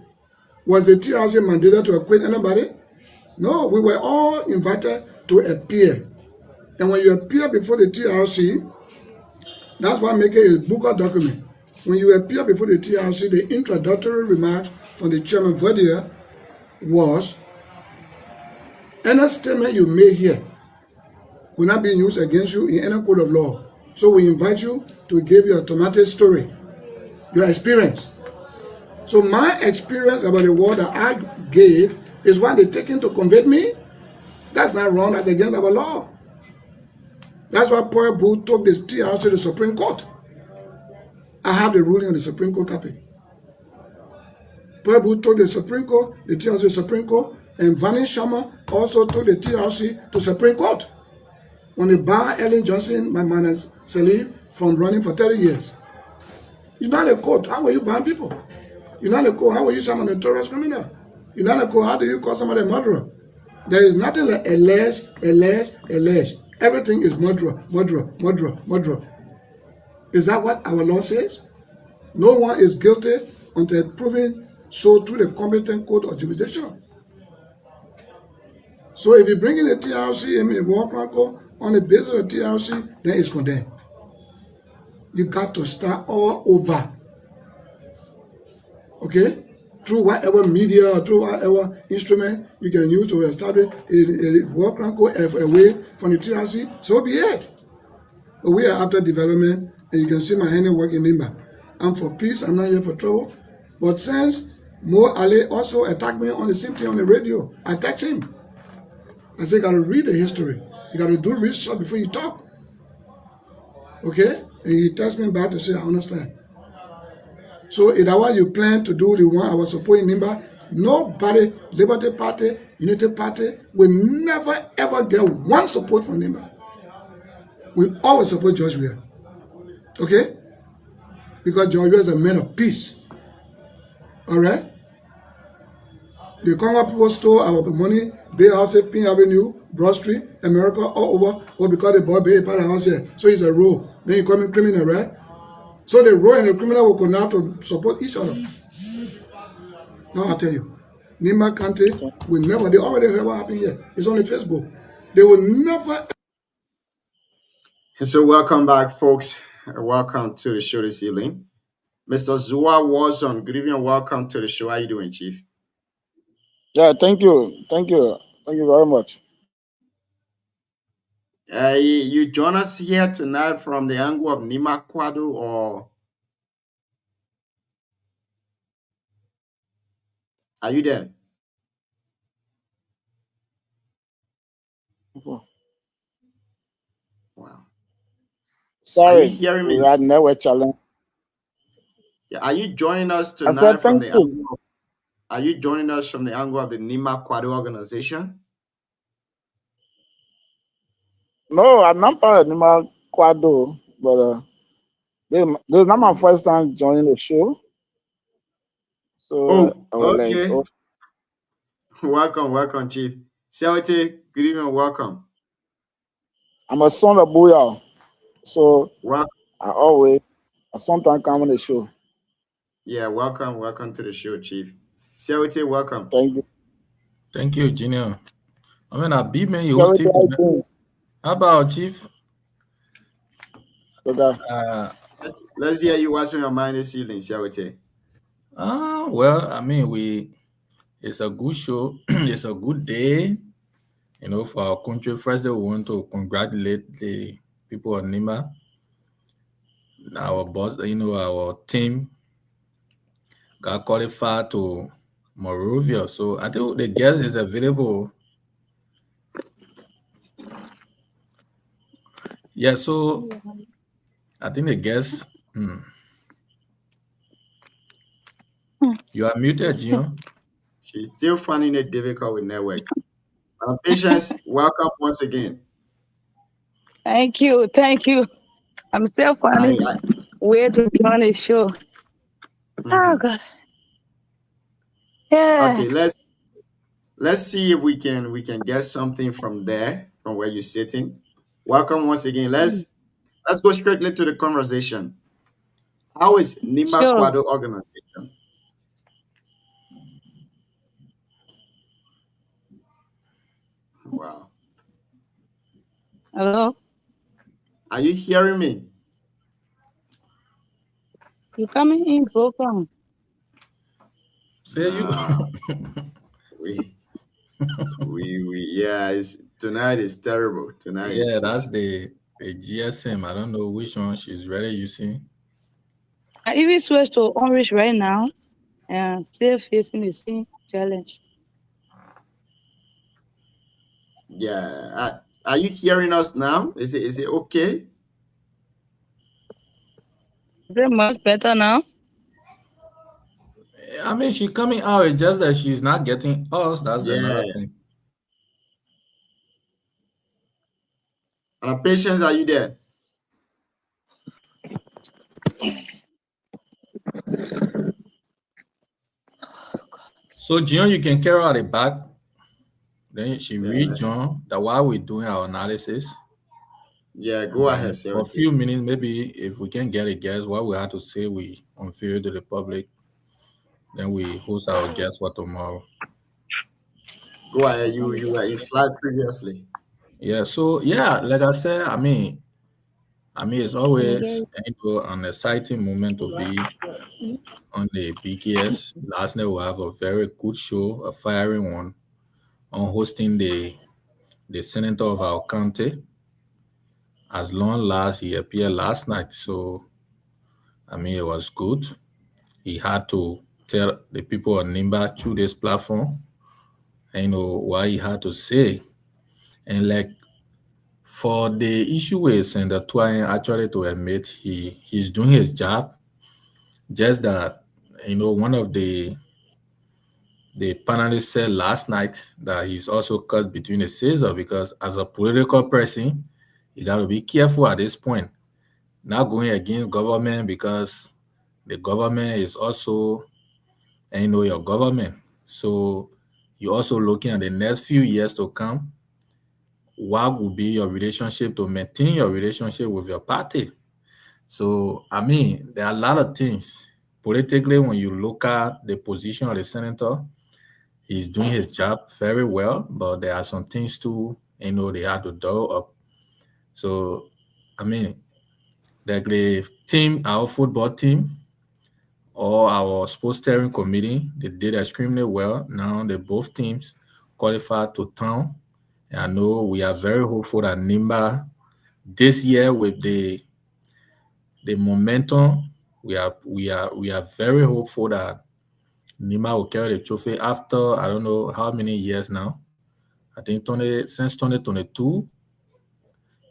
was the TRC mandated to acquit anybody? No, we were all invited to appear. And when you appear before the TRC, that's why I make it a book or document. When you appear before the TRC, the introductory remark from the chairman Vodia was, any statement you made here will not be used against you in any court of law. So we invite you to give your automatic story, your experience. So my experience about the word that I gave is what they taken to convict me. That's not wrong. That's against our law. That's why Poya Bull took this TRC to the Supreme Court. I have the ruling of the Supreme Court copy. Poya Bull took the Supreme Court, the TRC to the Supreme Court, and Vani Sharma also took the TRC to Supreme Court when they banned Ellen Johnson, my man, Salif, from running for 30 years. You're not a court. How will you ban people? You're not a court. How will you say I'm a notorious criminal? You're not a court. How do you call somebody a murderer? There is nothing like allege. Everything is murderer. Is that what our law says? No one is guilty until proven so through the competent court of jurisdiction. So if you bring in a TRC, I mean a war chronicle on the basis of TRC, then it's condemned. You got to start all over. Okay? Through whatever media or through whatever instrument you can use to establish a war chronicle away from the TRC, so be it. But we are after development, and you can see my handiwork in Nimba. I'm for peace, I'm not here for trouble. But since Mo Ali also attacked me on the same thing on the radio, I text him. I said, you got to read the history. You got to do research before you talk. Okay? And he texted me back to say, I understand. So if that was you plan to do the one I was supporting Nimba, nobody, Liberty Party, Unity Party, will never ever get one support from Nimba. We always support George Weah. Okay? Because George Weah is a man of peace. Alright? The Congo people stole our money, Bay House, Pin Avenue, Broad Street, America, all over, or because they bought Bay Party House here. So it's a role. Then you call me criminal, right? So the role and the criminal will connect to support each other. Now I'll tell you, Nimba County will never, they already heard what happened here. It's on the Facebook. They will never. And so welcome back, folks. Welcome to the show this evening. Mr. Zua Watson, good evening. Welcome to the show. How you doing, Chief? Yeah, thank you. Thank you. Thank you very much. You join us here tonight from the angle of Nima Kwado, or are you there? Wow. Are Sorry, you hearing me? we had network challenge. Yeah, are you joining us I tonight said from thank the you. angle? Are you joining us from the angle of the Nima Kwado organization? No, I'm not part of Nima Kwado, but this is not my first time joining the show. So Oh, I was okay. like, Welcome, Chief. Sewete, good evening, welcome. I'm a son of Booyah. So Well, I sometimes come on the show. yeah, welcome to the show, Chief. Sewete, welcome. Thank you. Thank you, Junior. I mean, I beat me. You So hosted. How about Chief? Okay. Let's hear you. What's on your mind this evening, Sewete? Well, I mean, it's a good show. It's a good day. You know, for our country. First, we want to congratulate the people of Nima, our boss. You know, our team got qualified to Morovia. So I think the guest is available. Yeah, so I think the guest. You are muted, Gio. She's still finding it difficult with network. Patience, welcome once again. Thank you. I'm still finding way to join the show. Oh God. Yeah. Okay, let's see if we can get something from there, from where you're sitting. Welcome once again. Let's go straight to the conversation. How is Nima Kwado organization? Wow. Hello? Are you hearing me? You coming in broken. Say you. Tonight is terrible. That's the GSM. I don't know which one she's really using. I even switched to orange right now and still facing the same challenge. Yeah. Are you hearing us now? Is it okay? Is it much better now? I mean, she's coming out. It's just that she's not getting us. That's another thing. Patience, are you there? So, Gio, you can carry out the back. Then she rejoin that while we're doing our analysis. Yeah, go ahead. For a few minutes, maybe if we can get a guest, what we have to say, we unveil to the public. Then we host our guest for tomorrow. Go ahead. You were in flight previously. Yeah, so yeah, like I said, it's always an exciting moment to be on the BKS. Last night we have a very good show, a firing one, on hosting the senator of our county. As long last he appeared last night, so it was good. He had to tell the people of Nimba through this platform, what he had to say, and like for the issue with Senator Twain actually to admit he's doing his job. Just that, one of the panelists said last night that he's also caught between the scissors because as a political person, you got to be careful at this point, not going against government because the government is also, your government. So you're also looking at the next few years to come. What will be your relationship to maintain your relationship with your party? So, there are a lot of things. Politically, when you look at the position of the senator, he's doing his job very well, but there are some things too, they have to do up. So, like the team, our football team, or our sports steering committee, they did extremely well. Now, both teams qualified to town. And I know we are very hopeful that Nimba this year with the momentum, we are very hopeful that Nima will carry the trophy after I don't know how many years now. I think since 2022,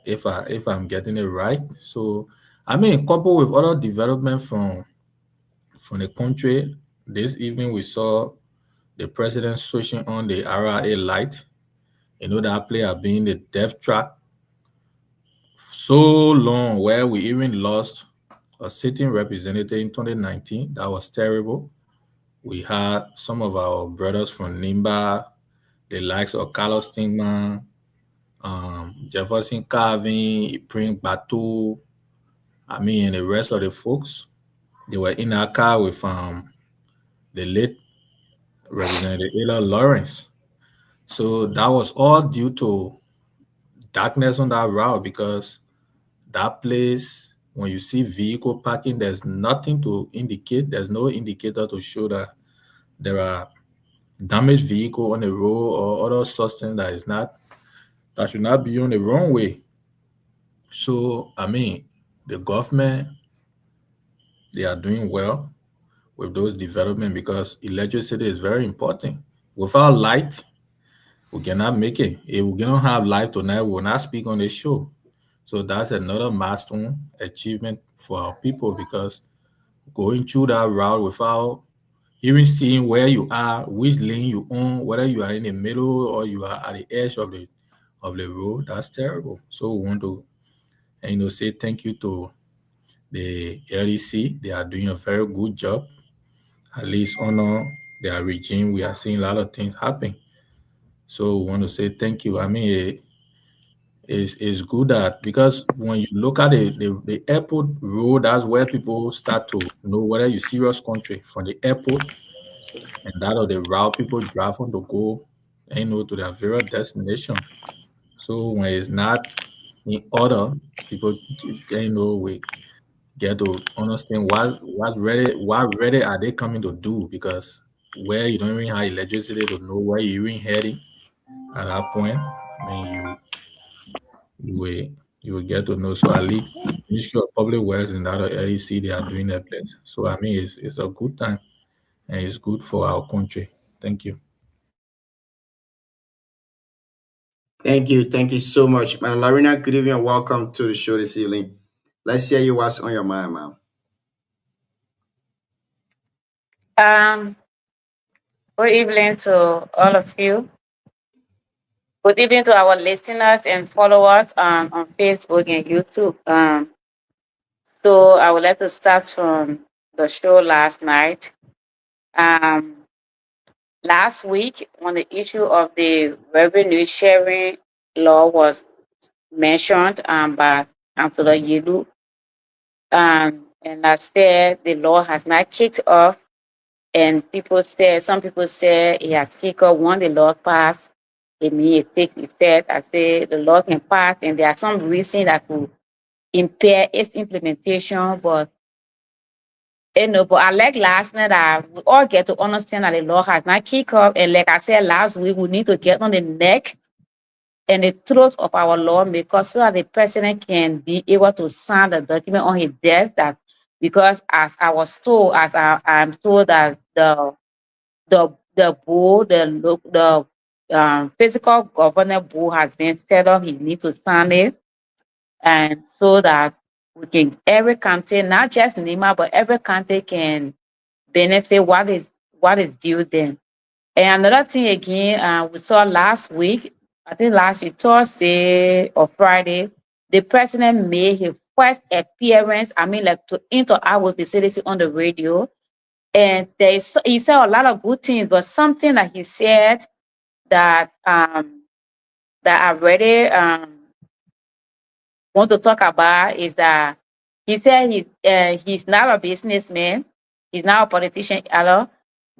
if I'm getting it right. So coupled with other development from the country, this evening we saw the president switching on the RRA light. That player being the death trap so long where we even lost a sitting representative in 2019. That was terrible. We had some of our brothers from Nimba, the likes of Carlos Stingman, Jefferson Carvin, Ipring Batu, and the rest of the folks. They were in our car with the late Representative Ella Lawrence. So that was all due to darkness on that route because that place, when you see vehicle parking, there's nothing to indicate. There's no indicator to show that there are damaged vehicle on the road or other substance that should not be on the wrong way. So the government, they are doing well with those development because electricity is very important. Without light, we cannot make it. If we cannot have light tonight, we will not speak on the show. So that's another milestone achievement for our people because going through that route without even seeing where you are, which lane you on, whether you are in the middle or you are at the edge of the road, that's terrible. So we want to say thank you to the LEC. They are doing a very good job. At least honor their regime. We are seeing a lot of things happen. So we want to say thank you. It's good that because when you look at the airport road, that's where people start to know whether you're serious country from the airport and that of the route people drive on to go to their various destination. So when it's not in order, people we get to understand what really are they coming to do because where you don't even have electricity to know where you're even heading at that point, you will get to know. So at least Ministry of Public Works and that LEC, they are doing their best. So it's a good time and it's good for our country. Thank you. Thank you so much, man. Larina, good evening and welcome to the show this evening. Let's hear you what's on your mind, ma'am. Good evening to all of you. Good evening to our listeners and followers on Facebook and YouTube. So I would like to start from the show last night. Last week, when the issue of the revenue sharing law was mentioned by Councillor Yelu, and I said the law has not kicked off, and some people say it has kicked off when the law passed. it means it takes effect. I say the law can pass, and there are some reasons that could impair its implementation, but but I like last night that we all get to understand that the law has not kicked off. And like I said last week, we need to get on the neck and the throat of our lawmakers so that the president can be able to sign the document on his desk. That because as I was told, I'm told that the board, the physical governor board has been set up. He needs to sign it, and so that we can every county, not just Nima, but every county can benefit what is due them. And another thing again, we saw last week, I think last week, Thursday or Friday, the president made his first appearance, like to interact with the citizen on the radio. And he said a lot of good things, but something that he said that that I really want to talk about is that he said he's not a businessman, he's not a politician at all,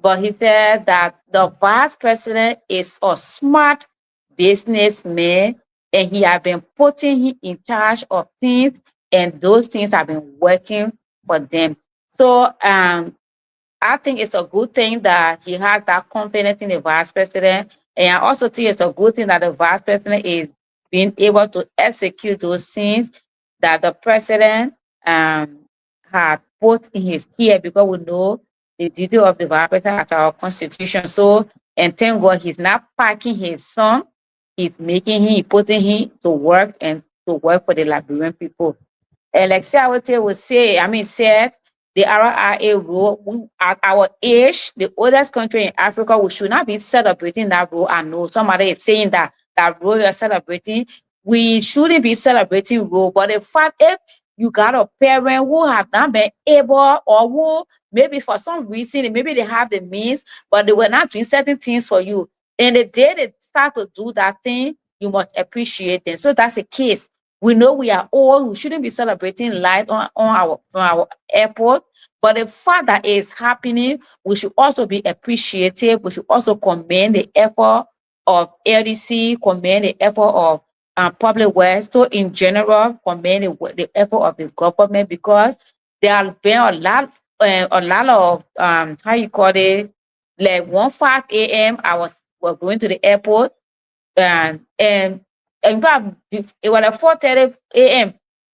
but he said that the vice president is a smart businessman and he has been putting him in charge of things and those things have been working for them. So I think it's a good thing that he has that confidence in the vice president. And I also think it's a good thing that the vice president is being able to execute those things that the president had put in his care, because we know the duty of the vice president at our constitution. So, and thank God he's not packing his son, he's putting him to work and to work for the Liberian people. And like Saote would say, said, the RRA rule, at our age, the oldest country in Africa, we should not be celebrating that rule. I know somebody is saying that rule you're celebrating, we shouldn't be celebrating rule. But the fact, if you got a parent who have not been able, or who maybe for some reason, maybe they have the means, but they were not doing certain things for you, and the day they start to do that thing, you must appreciate them. So that's the case. We know we are old. We shouldn't be celebrating light on our airport. But the fact that it's happening, we should also be appreciative. We should also commend the effort of LDC, commend the effort of public works. So in general, commend the effort of the government, because there have been a lot of how you call it, like 1:05 a.m. I was going to the airport, and in fact, it was like 4:30 a.m.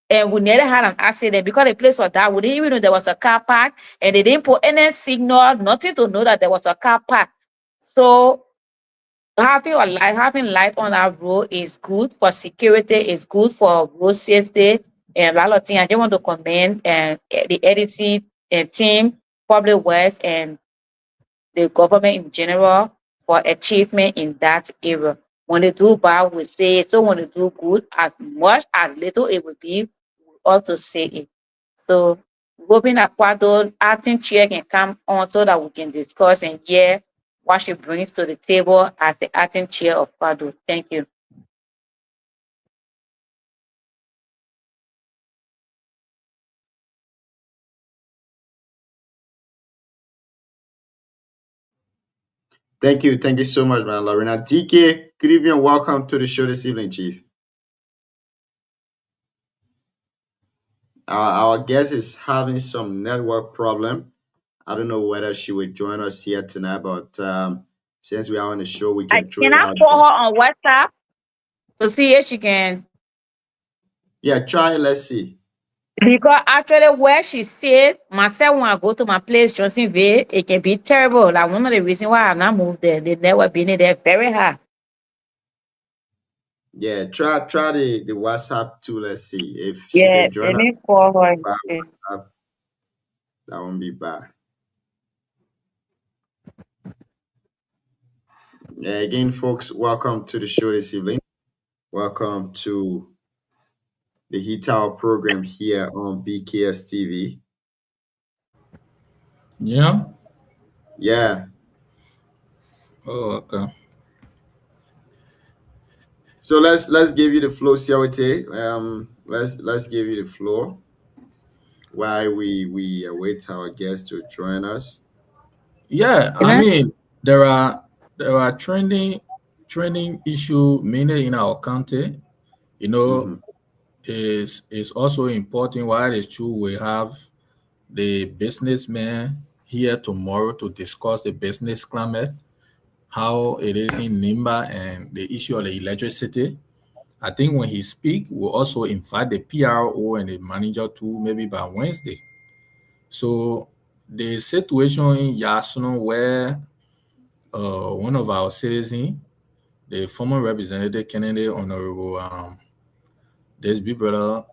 and we nearly had an accident because the place was dark. We didn't even know there was a car park, and they didn't put any signal, nothing to know that there was a car park. So having light on our road is good for security, is good for road safety, and a lot of things. I just want to commend the EDC team, public works, and the government in general for achievement in that area. When they do bad, we say it. So when they do good, as much as little it will be, we ought to say it. So hoping that Kwado acting chair can come on so that we can discuss and hear what she brings to the table as the acting chair of Kwado. Thank you. Thank you so much, man, Lorena. DK, good evening and welcome to the show this evening, Chief. Our guest is having some network problem. I don't know whether she will join us here tonight, but since we are on the show, we can throw it out. Can I call her on WhatsApp to see if she can? Yeah, try. Let's see. Because actually, where she said, myself, when I go to my place, Johnsonville, it can be terrible. Like one of the reasons why I have not moved there, the network being there very hard. Yeah, try the WhatsApp too. Let's see if she can join let us. me call her. That won't be bad. Yeah, again, folks, welcome to the show this evening. Welcome to the Heat Tower program here on BKS TV. Yeah. Yeah. Oh, okay. So let's give you the floor, Siawate. Let's give you the floor while we await our guests to join us. Yeah, I mean there are trending training issue mainly in our county, you know, is also important. While it's true we have the businessman here tomorrow to discuss the business climate, how it is in Nimba and the issue of the electricity. I think when he speak, we'll also invite the PRO and the manager too, maybe by Wednesday. So the situation in Yasuno where one of our citizens, the former representative Kennedy Honorable this big brother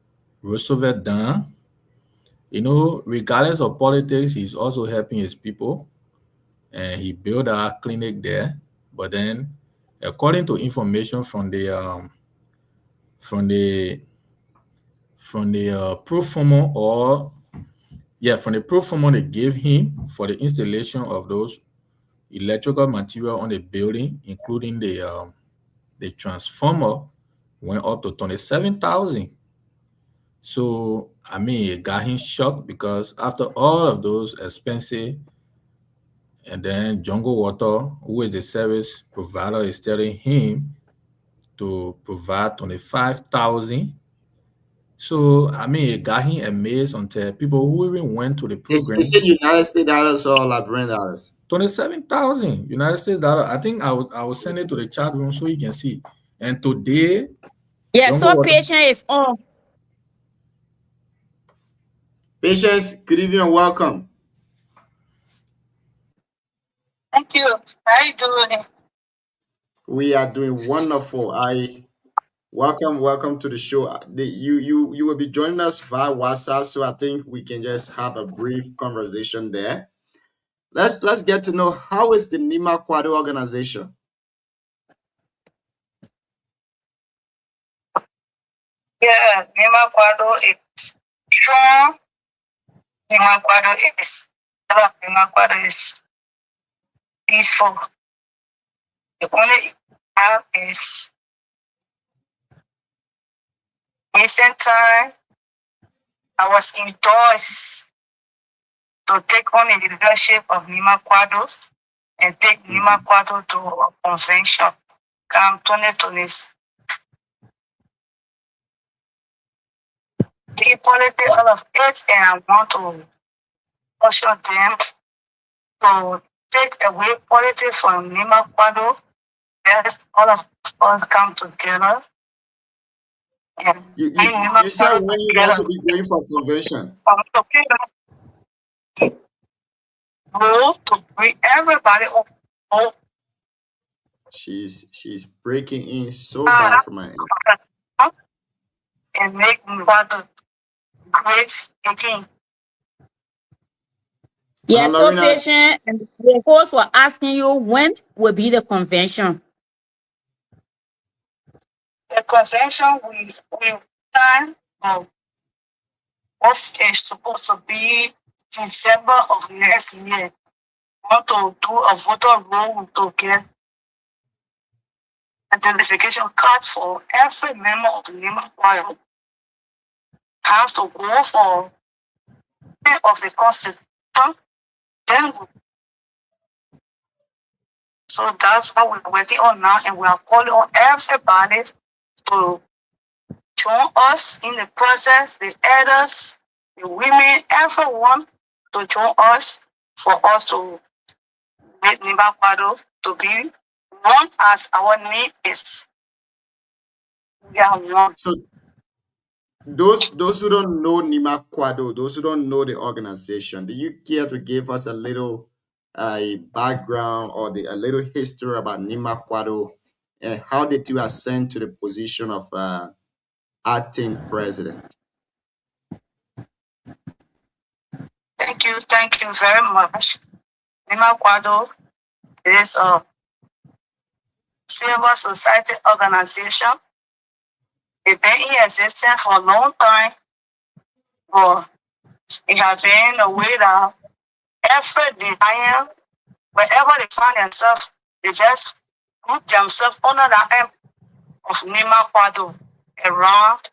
Roosevelt Dan, you know, regardless of politics, he's also helping his people, and he built a clinic there. But then, according to information from the from the pro forma from the pro forma they gave him for the installation of those electrical material on the building, including the transformer, went up to 27,000. So I mean, it got him shocked because after all of those expenses, and then Jungle Water, who is the service provider, is telling him to provide 25,000. So I mean, it got him amazed until people who even went to the Is program. it United States dollars or Liberian dollars? 27,000 United States dollar. I think I will send it to the chat room so you can see. And today, Yeah, Jungle so Water. patient is on. Patience, good evening and welcome. Thank you. How you doing? We are doing wonderful. Welcome to the show. You will be joining us via WhatsApp, so I think we can just have a brief conversation there. Let's get to know, how is the Nima Kwado organization? Yeah, Nima Kwado is strong. Nima Kwado is peaceful. The only have is recent time I was endorsed to take on the leadership of Nima Kwado and take Nima Kwado to a convention come 2020. The politics all of it, and I want to usher them to take away politics from Nima Kwado. Yes, all of us come together. And You said when you guys will be going for convention. To bring everybody up. She's breaking in so bad for my end. And make Kwado great again. Yeah, so Lorena, patient, and the host were asking you when will be the convention. The convention we plan what is supposed to be December of next year. We want to do a voter roll to get identification card for every member of the Nima Kwado. Have to go for of the constitution. Then so that's what we're working on now, and we are calling on everybody to join us in the process, the elders, the women, everyone to join us for us to make Nima Kwado to be one as our name is. We are one. So those who don't know Nima Kwado, those who don't know the organization, do you care to give us a little background or a little history about Nima Kwado, and how did you ascend to the position of acting president? Thank you very much. Nima Kwado is a civil society organization. It's been in existence for a long time, but it has been a way that every designer, wherever they find themselves, they just put themselves under the help of Nima Kwado around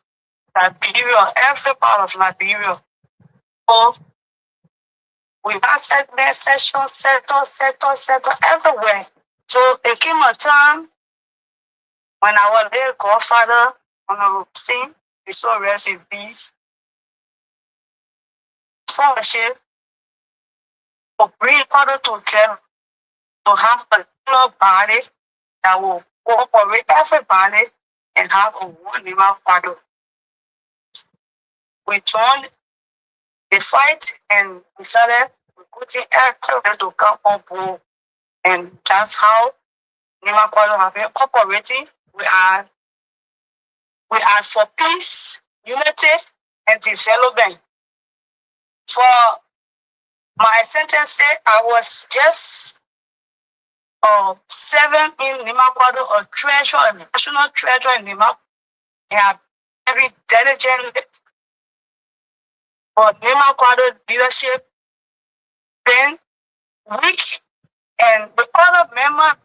Liberia, every part of Liberia. So we have segment, sector everywhere. So it came a time When our late godfather, Honorable Singh, we so rest in peace, fellowship to bring order together to have a single body that will cooperate everybody and have a one Nima Kwado. We joined the fight and we started recruiting everyone to come on board. And that's how Nima Kwado have been operating. We are for peace, unity, and development. For my sentence say I was just 7 in Nima Kwado, a treasure, a national treasure in Nima. They are very diligent. But Nima Kwado leadership been weak, and the other member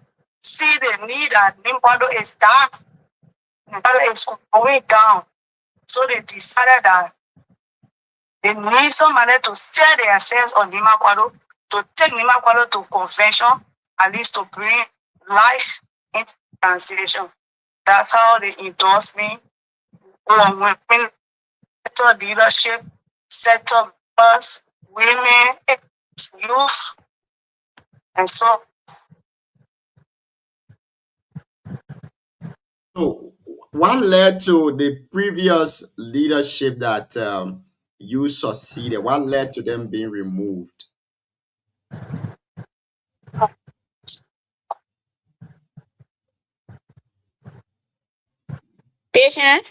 see the need that Nima Kwado is down. Nima Kwado is going down. So they decided that they need somebody to steer themselves on Nima Kwado, to take Nima Kwado to convention, at least to bring life into translation. That's how they endorsed me. Women, sector leadership, sector members, women, youth, and so. So, what led to the previous leadership that you succeeded? What led to them being removed? Patient,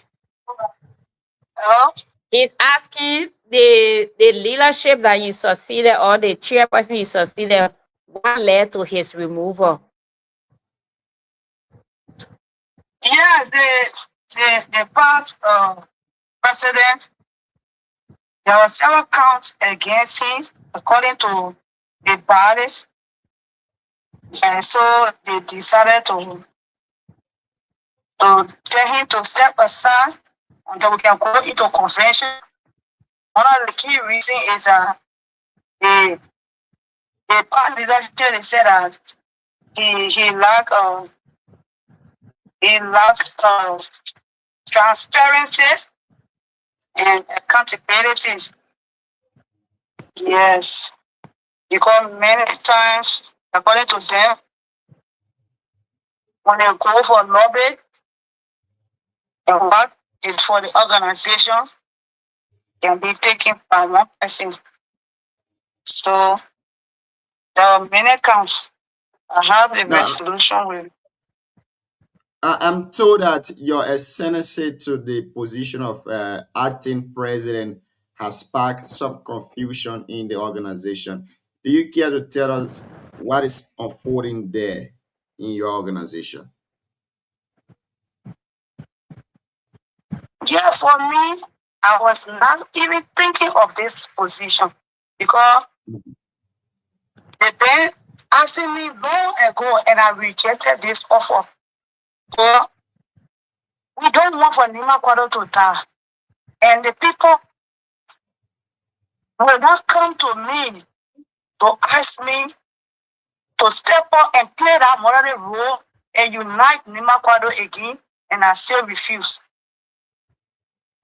Hello? he's asking the leadership that you succeeded or the chairperson you succeeded, what led to his removal? Yes, the past president, there were several counts against him, according to the bodies. And so they decided to tell him to step aside until we can go into convention. One of the key reasons is the past leadership, they said that he lacked transparency and accountability. Yes, because many times, according to them, when they go for lobby, and what is for the organization can be taken by one person. So there are many counts. I have a resolution with. I'm told that your ascendancy to the position of acting president has sparked some confusion in the organization. Do you care to tell us what is unfolding there in your organization? Yeah, for me, I was not even thinking of this position because they've been asking me long ago and I rejected this offer. But we don't want for Nima Kwado to die. And the people will not come to me to ask me to step up and play that moral role and unite Nima Kwado again, and I still refuse.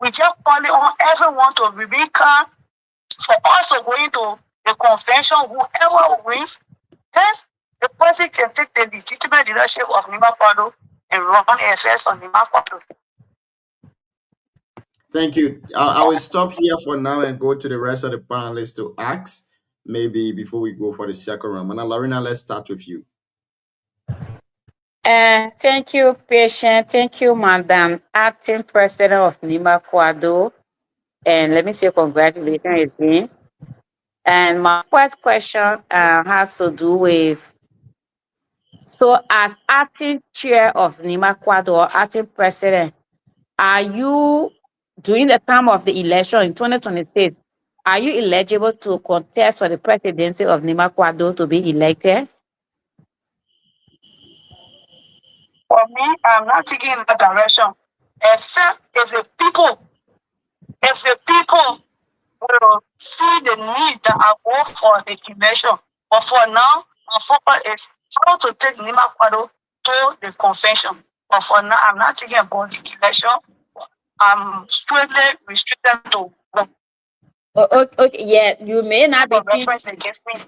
We just calling on everyone to be calm for us to go into the convention. Whoever wins, then the person can take the legitimate leadership of Nima Kwado and run affairs on Nima Kwado. Thank you. I will stop here for now and go to the rest of the panelists to ask, maybe before we go for the second round. Mana Lorena, let's start with you. Thank you, Patient. Thank you, Madam Acting President of Nima Kwado. And let me say congratulations again. And my first question has to do with, so as acting chair of Nima Kwado or acting president, are you, during the time of the election in 2026, are you eligible to contest for the presidency of Nima Kwado to be elected? For me, I'm not taking in that direction, except if the people will see the need that I go for the election. But for now, my focus is how to take Nima Kwado to the convention. But for now, I'm not thinking about the election. I'm strictly restricted to one. Okay, yeah, you may not be reference against me.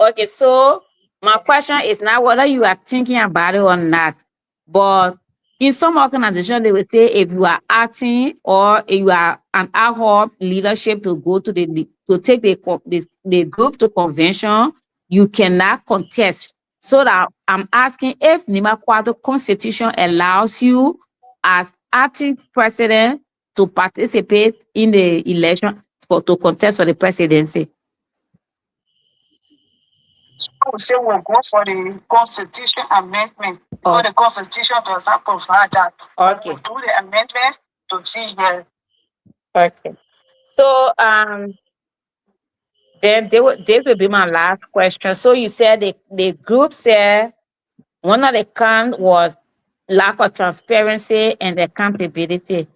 okay. So my question is not whether you are thinking about it or not, but in some organization they will say if you are acting or if you are an ad hoc leadership to go to to take the group to convention, you cannot contest. So that I'm asking if Nima Kwado Constitution allows you as acting president to participate in the election to contest for the presidency. I would say we'll go for the Constitution amendment because the Constitution does not provide that. Okay. We'll do the amendment to see here. Okay. So then this will be my last question. So you said the group said one of the cons was lack of transparency and accountability.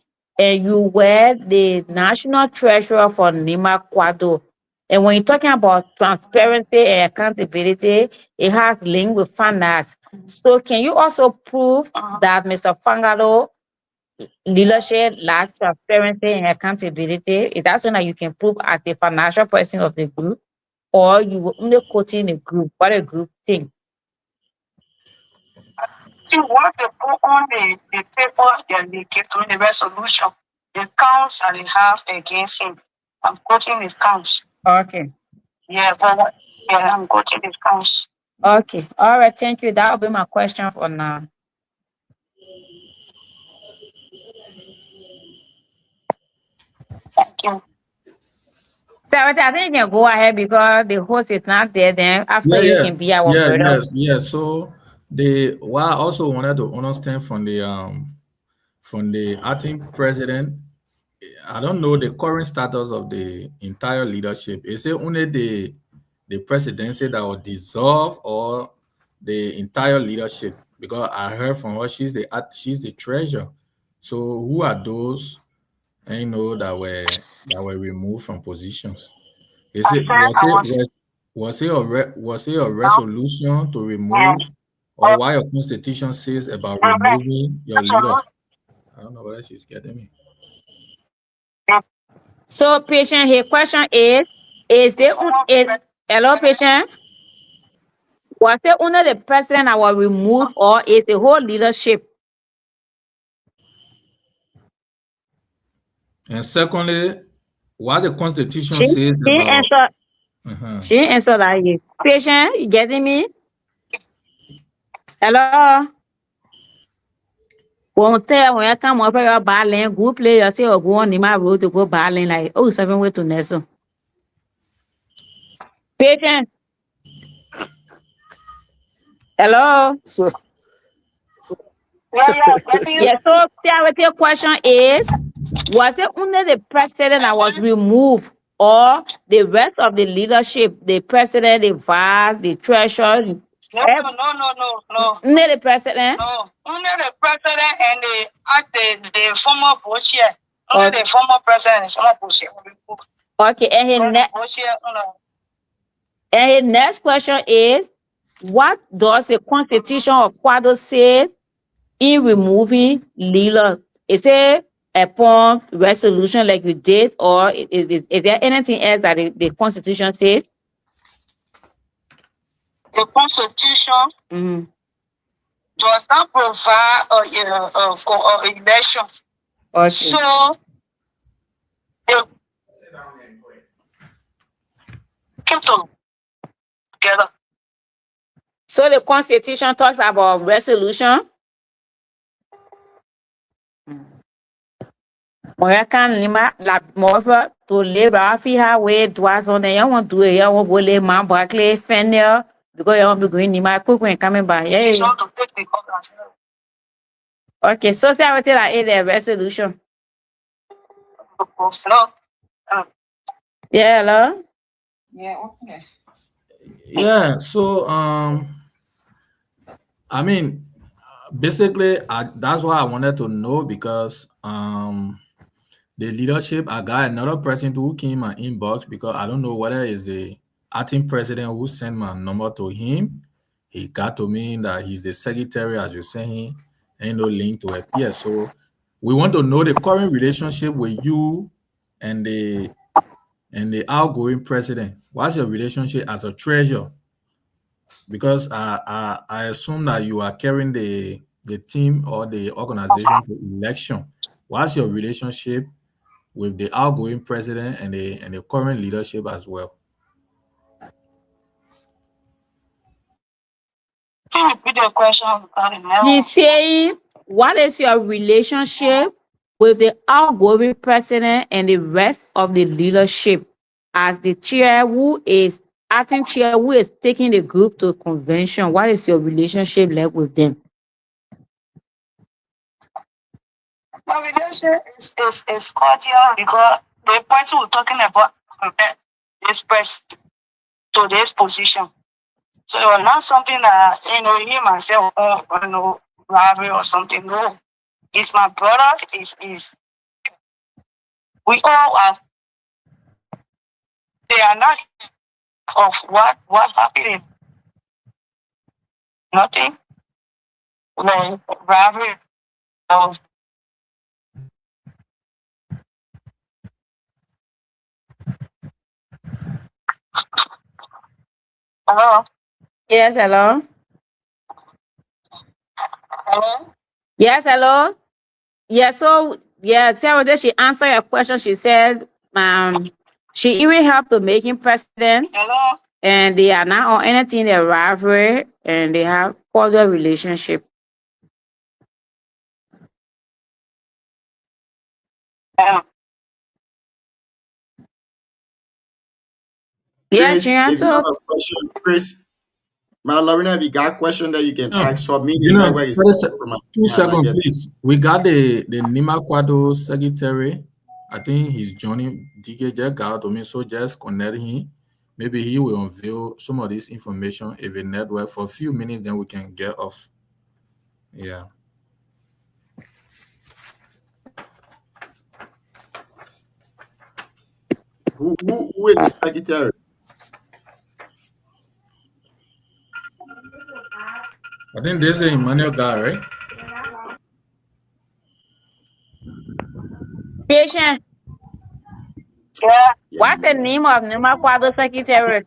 And you were the national treasurer for Nima Kwado. And when you're talking about transparency and accountability, it has link with finance. So can you also prove that Mr. Fangalo leadership lack transparency and accountability? Is that something that you can prove as a financial person of the group? Or you will only quoting the group? What a group thing? See what they put on the paper and they give to the resolution, the counts that they have against him. I'm quoting the counts. Okay. Yeah, but yeah, I'm quoting the counts. Okay. All right. Thank you. That will be my question for now. Thank you. Sarah, I think you can go ahead because the host is not there. Then after you can be our brother. Yes. So what I also wanted to understand from the acting president, I don't know the current status of the entire leadership. Is it only the presidency that will dissolve or the entire leadership? Because I heard from her she's the treasurer. So who are those that were removed from positions? Was it a resolution to remove, or why your constitution says about removing your leaders? I don't know whether she's getting me. So, patient, his question is there hello, patient? Was it only the president that was removed, or is the whole leadership? And secondly, what the constitution says about she answered that yet. Patient, you getting me? Hello? Won't tell when I come over your balling, good play, you say, or go on in my road to go balling like, oh, 7 way to Nelson. Patient. Hello? So Yeah, so your question is, was it only the president that was removed, or the rest of the leadership, the president, the vice, the treasurer? No. Only the president? No, only the president and the former co-chair. Only the former president and former co-chair. Okay, and his next question is, what does the Constitution of Kwado say in removing leader? Is it upon resolution like you did, or is there anything else that the Constitution says? The Constitution does not provide an election. Okay. So, keep together. So the Constitution talks about resolution. Moi, quand la mort to live off here, where droits on the young one to a young woolly man, Barclay, Fender, because you won't be going in my cook when coming by. Yeah. Okay, so say I will tell the resolution. Yeah, hello? Yeah, okay. Yeah, so I mean, basically, that's why I wanted to know, because the leadership, I got another person who came in my inbox, because I don't know whether it's the acting president who sent my number to him. He got to me that he's the secretary, as you're saying, link to appear. So we want to know the current relationship with you and the outgoing president. What's your relationship as a treasurer? Because I assume that you are carrying the team or the organization to election. What's your relationship with the outgoing president and the current leadership as well? Can you repeat the question? He's saying, what is your relationship with the outgoing president and the rest of the leadership as the chair who is acting chair who is taking the group to convention? What is your relationship like with them? My relationship is cordial because the person we're talking about this person to this position. So it was not something that, he myself, robbery or something. No. It's my brother. We all are, they are not of what happened. Nothing. No robbery. Hello? Yes, hello? Hello? Yes, hello? Yeah, so, yeah, Sarah, did she answer your question? She said, she even helped to make him president, Hello? and they are not on anything, they're rivalry, and they have cordial relationship. Yeah, Chris, Gian, if you have so, a question, Chris, Madam Lorena, if you got a question that you can No, ask for me, you the know, network is from my 2 might seconds, get it. please. We got the Nima Kwado secretary. I think he's joining. DK just got to me, so just connect him. Maybe he will unveil some of this information if a network for a few minutes, then we can get off. Yeah. Who is the secretary? I think this is Emmanuel guy, right? patient, Yeah. what's the name of Nima Kwado secretary?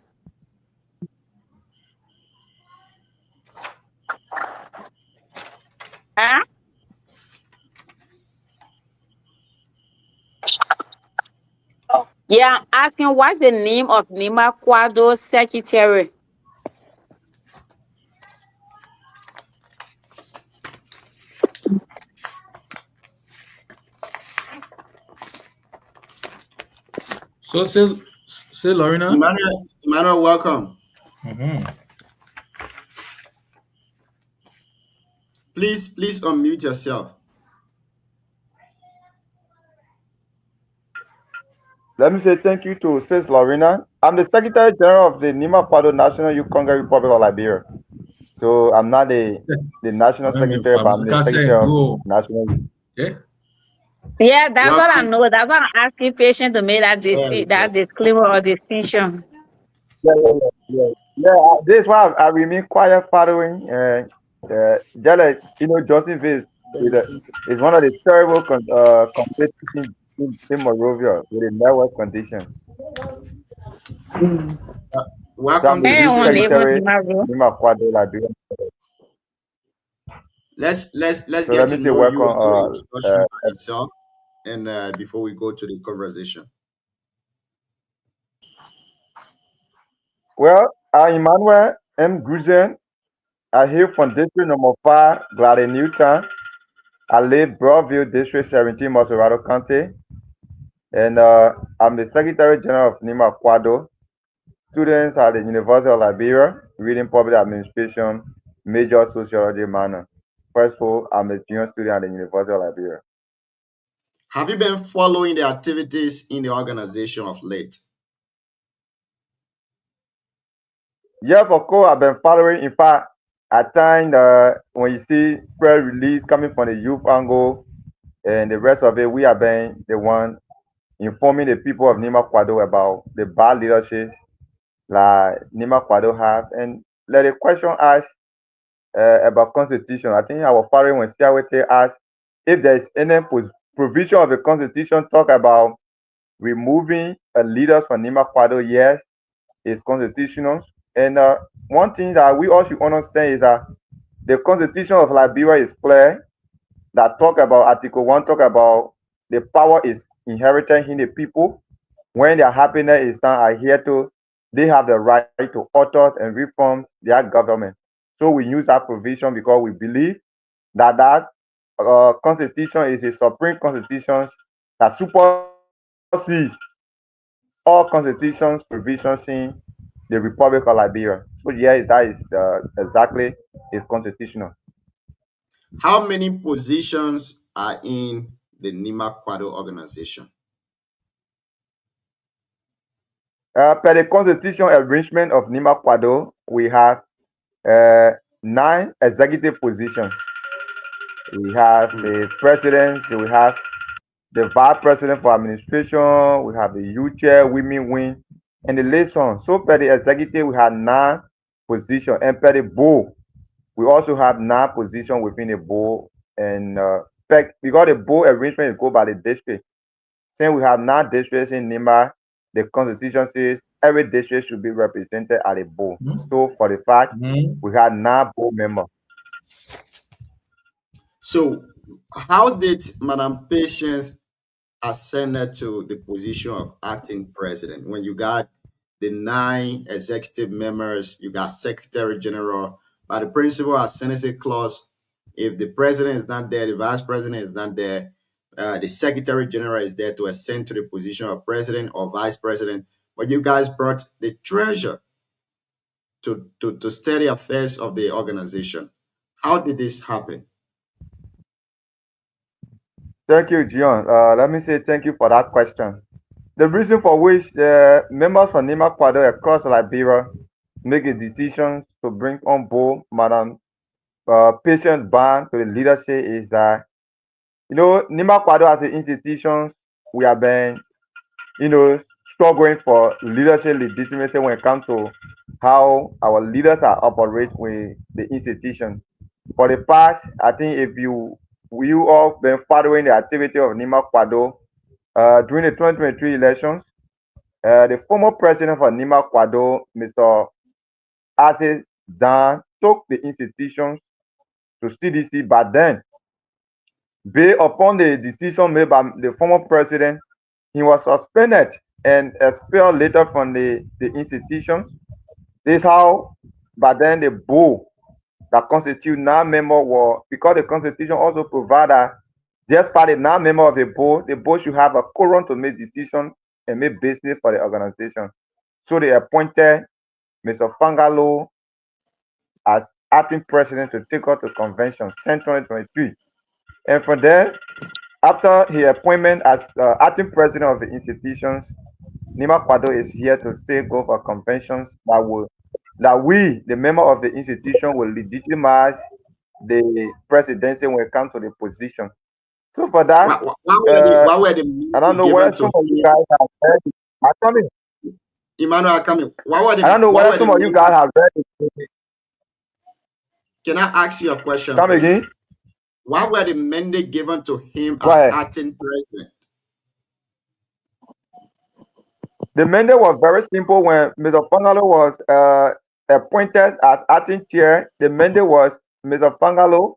Huh? Yeah, I'm asking what's the name of Nima Kwado secretary? So say Lorena. Emmanuel, welcome. Please unmute yourself. Let me say thank you to Sis Lorena. I'm the Secretary General of the Nima Kwado National Youth Congress Republic of Liberia. So I'm not the National Secretary, but I'm the Secretary of National Youth. Okay. Yeah, that's what I know. That's what I'm asking patient to make that disclaimer or distinction. Yeah. This is why I remain quiet following. Joseph is one of the terrible competition in Monrovia with the network condition. Welcome to the the Secretary Nima Kwado Liberia. Let's So get let to me say know you welcome. introduction by yourself, and before we go to the conversation. Well, I'm Emmanuel M. Guzen. I hail from District Number 5, Glade Newtown. I live Broadview, District 17, Moserado County. And I'm the Secretary General of Nima Kwado. Students at the University of Liberia, reading public administration, major sociology minor. First of all, I'm a junior student at the University of Liberia. Have you been following the activities in the organization of late? Yes, of course, I've been following. In fact, at times when you see press release coming from the youth angle and the rest of it, we have been the one informing the people of Nima Kwado about the bad leadership that Nima Kwado have. And let the question ask, about constitution. I think our father when Siawete asked if there is any provision of the constitution talk about removing leaders from Nima Kwado. Yes, it's constitutional. And one thing that we all should understand is that the constitution of Liberia is clear, that talk about Article 1 talk about the power is inherited in the people. When their happiness is not adhered to, they have the right to alter and reform their government. So we use that provision because we believe that constitution is a supreme constitution that supersedes all constitutions provisions in the Republic of Liberia. So yes, that is exactly is constitutional. How many positions are in the Nima Kwado organization? Per the constitution arrangement of Nima Kwado, we have 9 executive positions. We have the president, we have the vice president for administration, we have the youth chair, women wing, and the liaison. So per the executive, we have 9 positions, and per the board, we also have 9 positions within the board. And because the board arrangement is go by the district, since we have 9 districts in Nima, the constitution says every district should be represented at a board. So for the fact, we had 9 board members. So how did Madam Patience ascend to the position of acting president when you got the 9 executive members, you got secretary general, by the principle of ascendancy clause, if the president is not there, the vice president is not there, the secretary general is there to ascend to the position of president or vice president, but you guys brought the treasurer to steady affairs of the organization. How did this happen? Thank you, John. Let me say thank you for that question. The reason for which the members from Nima Kwado across Liberia make a decision to bring on board Madam Patience Ban to the leadership is that, Nima Kwado as an institution, we have been, struggling for leadership legitimacy when it comes to how our leaders are operate with the institution. For the past, I think if we all been following the activity of Nima Kwado during the 2023 elections, the former president of Nima Kwado, Mr. Aziz Dan, took the institutions to CDC, but then, based upon the decision made by the former president, he was suspended and expelled later from the institutions. This is how, but then the board that constitute 9 members were, because the constitution also provide that just by the 9 members of the board should have a quorum to make decisions and make business for the organization. So they appointed Mr. Fangalo as acting president to take out the convention since 2023. And from there, after his appointment as acting president of the institutions, Nima Kwado is here to say go for conventions that we, the member of the institution, will legitimize the presidency when it comes to the position. So for that, why were the I don't know whether some of you guys have read it. Emmanuel Akami, I don't know whether some of you guys have read it. Can I ask you a question? Come again? Why were the mandate given to him as acting president? The mandate was very simple. When Mr. Fangalo was appointed as acting chair, the mandate was Mr. Fangalo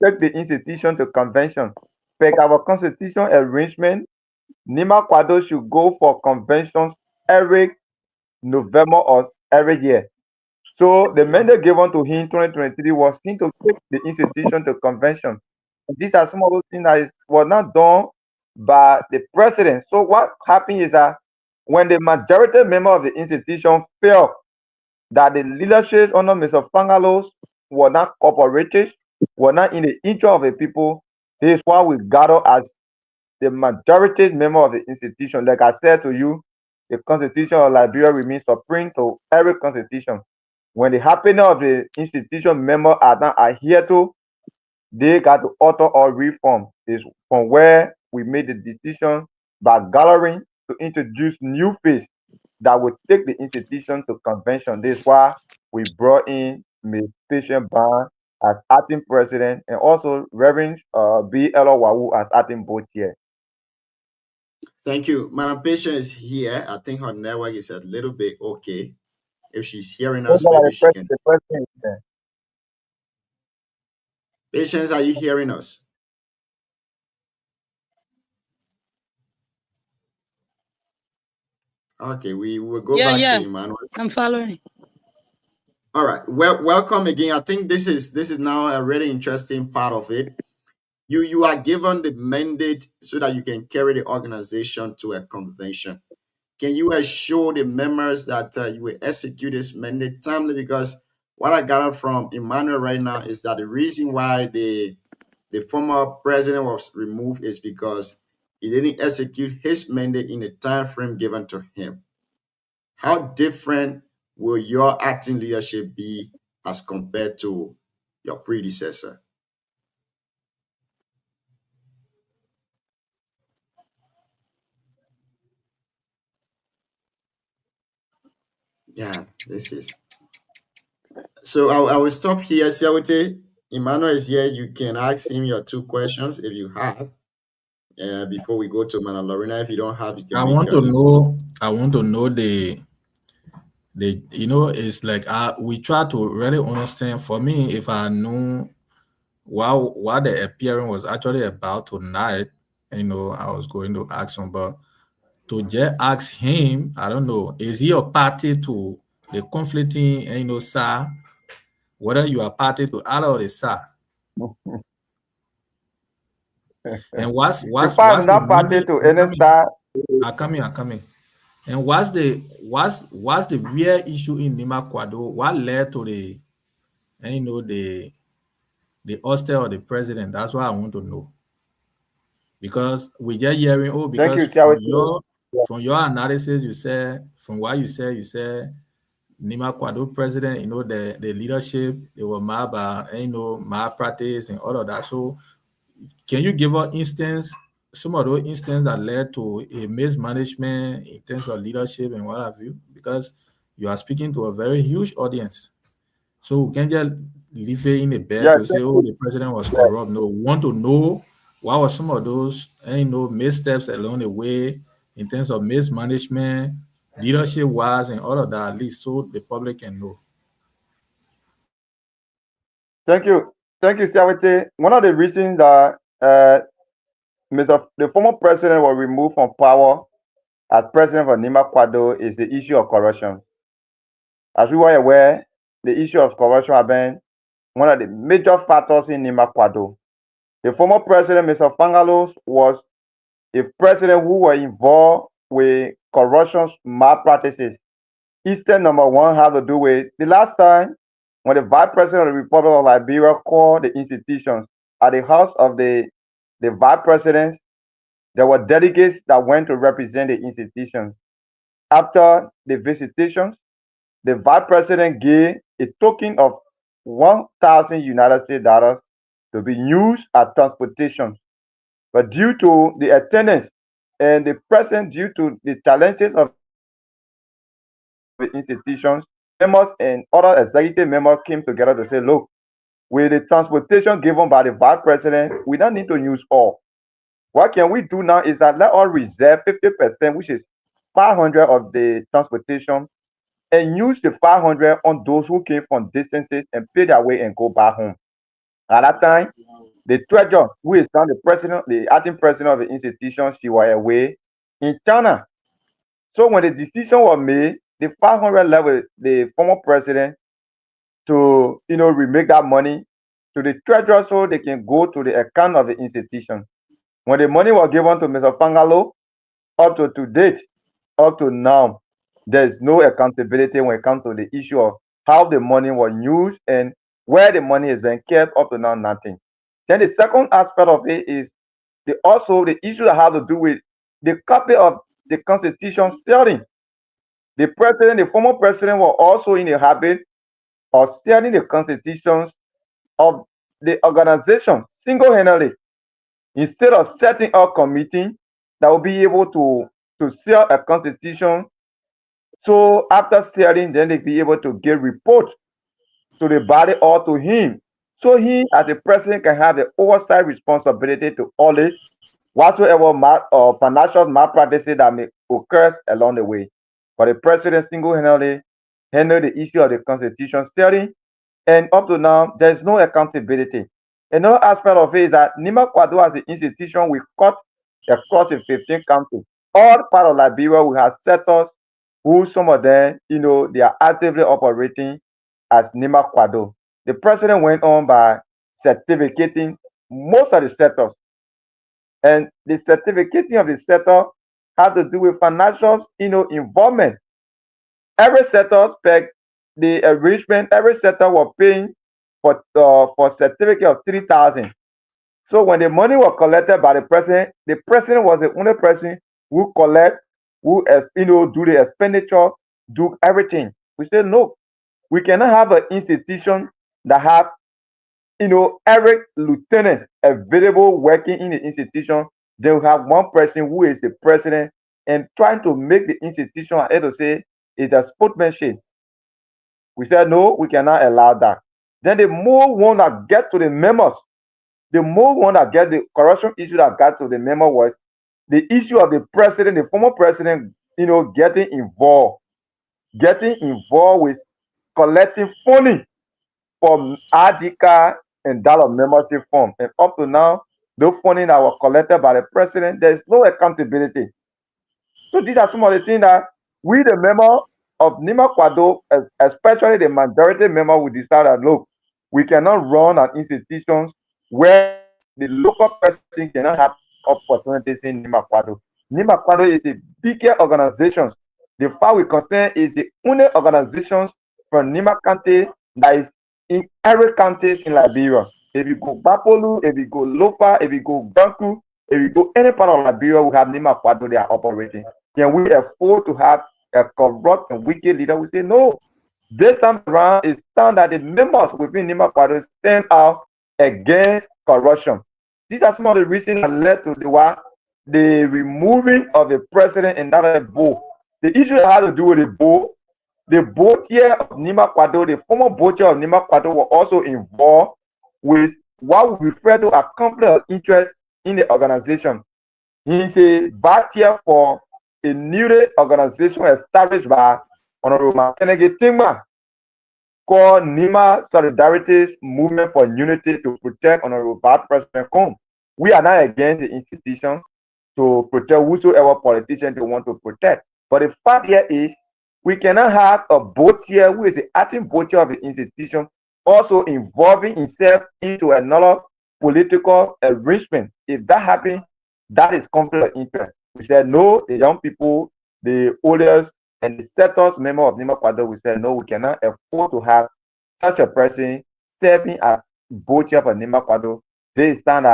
take the institution to convention. Per our constitution arrangement, Nima Kwado should go for conventions every November or every year. So the mandate given to him in 2023 was him to take the institution to convention. These are some of those things that was not done by the president. So what happened is that when the majority member of the institution felt that the leadership under Mr. Fangalos were not cooperative, were not in the interest of the people, this is why we gather as the majority member of the institution. Like I said to you, the Constitution of Liberia remains supreme to every constitution. When the happiness of the institution member are not adhered to, they got to alter or reform. Is from where we made the decision by gathering to introduce new face that would take the institution to convention. This is why we brought in Ms. Patience Ban as acting president, and also Reverend B. Elo Wawu as acting board chair. Thank you. Madam Patient is here. I think her network is a little bit okay. If she's hearing us, maybe she can. The president is there. Patience, are you hearing us? Okay, we will go back to Emmanuel. I'm following. All right. Well, welcome again. I think this is now a really interesting part of it. You are given the mandate so that you can carry the organization to a convention. Can you assure the members that you will execute this mandate timely? Because what I gather from Emmanuel right now is that the reason why the former president was removed is because he didn't execute his mandate in the time frame given to him. How different will your acting leadership be as compared to your predecessor? Yeah, this is. So I will stop here. Siawete, Emmanuel is here. You can ask him your 2 questions if you have. Before we go to Mana Lorena, if you don't have, you can I make want your to know the it's like we try to really understand. For me, if I knew what the appearance was actually about tonight, I was going to ask him, but to just ask him, I don't know, is he a party to the conflicting, sir? Whether you are party to Allah or the sir? And what's not party to any star. I coming. And what's the real issue in Nima Kwado? What led to the ouster of the president? That's what I want to know. Because we just hearing, because from your analysis, you said, from what you said, Nima Kwado president, the leadership, they were malpractice and all of that. So can you give us some of those instances that led to a mismanagement in terms of leadership and what have you? Because you are speaking to a very huge audience. So we can't just leave it in the bed to say, the president was corrupt. No, we want to know what were some of those missteps along the way in terms of mismanagement, leadership wise, and all of that, at least so the public can know. Thank you, Siawete. One of the reasons that the former president was removed from power as president of Nima Kwado is the issue of corruption. As we were aware, the issue of corruption has been one of the major factors in Nima Kwado. The former president, Mr. Fangalos, was a president who was involved with corruption malpractices. Instance number 1 had to do with the last time when the vice president of the Republic of Liberia called the institutions at the house of the vice presidents. There were delegates that went to represent the institutions. After the visitations, the vice president gave a token of 1,000 United States dollars to be used as transportation. But due to the attendance and the presence, due to the talented of the institutions, members and other executive members came together to say, look, with the transportation given by the vice president, we don't need to use all. What can we do now is that let us reserve 50%, which is 500 of the transportation, and use the 500 on those who came from distances and pay their way and go back home. At that time, the treasurer, who is now the acting president of the institution, she was away in China. So when the decision was made, the 500 level, the former president to remake that money to the treasurer so they can go to the account of the institution. When the money was given to Mr. Fangalo, up to date, up to now, there's no accountability when it comes to the issue of how the money was used and where the money is being kept. Up to now, nothing. Then the second aspect of it is also the issue that has to do with the copy of the Constitution stealing. The former president, was also in the habit of stealing the constitutions of the organization single-handedly, instead of setting up a committee that will be able to steal a constitution. So after stealing, then they be able to give report to the body or to him, So he, as a president, can have the oversight responsibility to audit whatsoever financial malpractices that may occur along the way. But the president single-handedly handled the issue of the constitution study, and up to now, there's no accountability. Another aspect of it is that Nima Kwado as an institution will cut across the 15 countries. All part of Liberia, we have settlers who some of them, they are actively operating as Nima Kwado. The president went on by certificating most of the settlers. And the certificating of the settler had to do with financial, involvement. Every settler spec the arrangement, every settler was paying for certificate of 3,000. So when the money was collected by the president was the only person who collect, who do the expenditure, do everything. We said no, we cannot have an institution that have every lieutenant available working in the institution. They will have one person who is the president and trying to make the institution, I hate to say, is a sportsmanship. We said no, we cannot allow that. Then the more one that get to the members, the more one that get the corruption issue that got to the member was the issue of the president, the former president, getting involved with collecting funding from ADICA and dollar membership form. And up to now, those funding that were collected by the president, there is no accountability. So these are some of the things that we, the member of Nima Kwado, especially the majority member, will decide that, look, we cannot run an institutions where the local person cannot have opportunities in Nima Kwado. Nima Kwado is a bigger organization. The fact we concern is the only organizations from Nima County that is in every county in Liberia. If you go Bapolu, if you go Lofa, if you go Banku, if you go any part of Liberia, we have Nima Kwado, they are operating. Can we afford to have a corrupt and wicked leader? We say no. This time around, it's time that the members within Nima Kwado stand out against corruption. These are some of the reasons that led to the removing of the president and that board. The issue that had to do with the board here of Nima Kwado, the former board chair of Nima Kwado, were also involved with what we refer to as conflict of interest in the organization. He's a vice chair for a new organization established by Honorable Makenege Tingma called Nima Solidarity Movement for Unity to protect Honorable Vice President Kom. We are not against the institution to protect whosoever politician they want to protect. But the fact here is we cannot have a board chair who is the acting board chair of the institution also involving himself into another political arrangement. If that happens, that is conflict of interest. We said no, the young people, the oldest, and the settlers member of Nima Kwado, we said no, we cannot afford to have such a person serving as board chair for Nima Kwado. They stand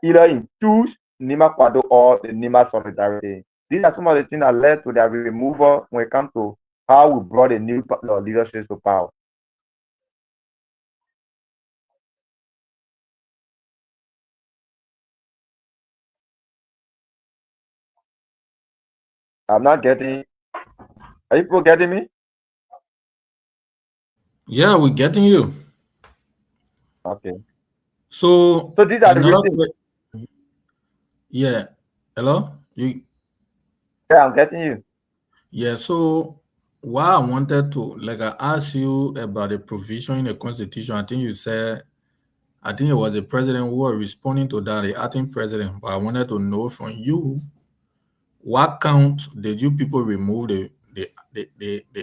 either in choose Nima Kwado or the Nima Solidarity. These are some of the things that led to their removal when it comes to how we brought a new leadership to power. I'm not getting. Are you people getting me? Yeah, we're getting you. Okay. So these are the reasons. Yeah. Hello? Yeah, I'm getting you. Yeah, so what I wanted to I asked you about the provision in the constitution. I think it was the president who was responding to that, the acting president. But I wanted to know from you, what count did you people remove the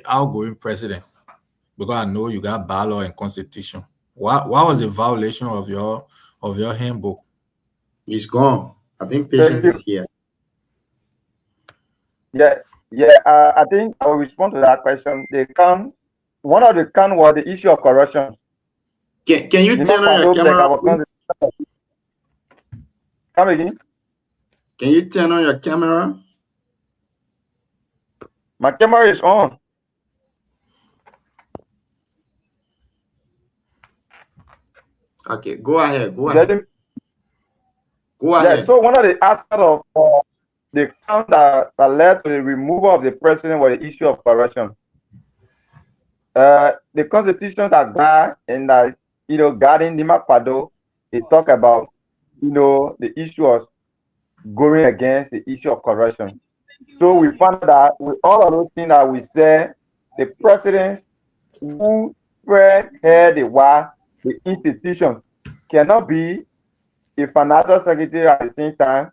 outgoing president? Because I know you got bylaw and constitution. What was the violation of your handbook? He's gone. I think Patience is here. Yeah. I think I will respond to that question. One of the count was the issue of corruption. Can you turn on your camera? Come again? Can you turn on your camera? My camera is on. Okay, go ahead. Go ahead. Yeah, so one of the aspects of the count that led to the removal of the president was the issue of corruption. The constitution that got and that guarding Nima Kwado, he talked about, the issue of going against the issue of corruption. So we found that with all of those things that we said, the presidents who spread the why the institution cannot be a financial secretary at the same time,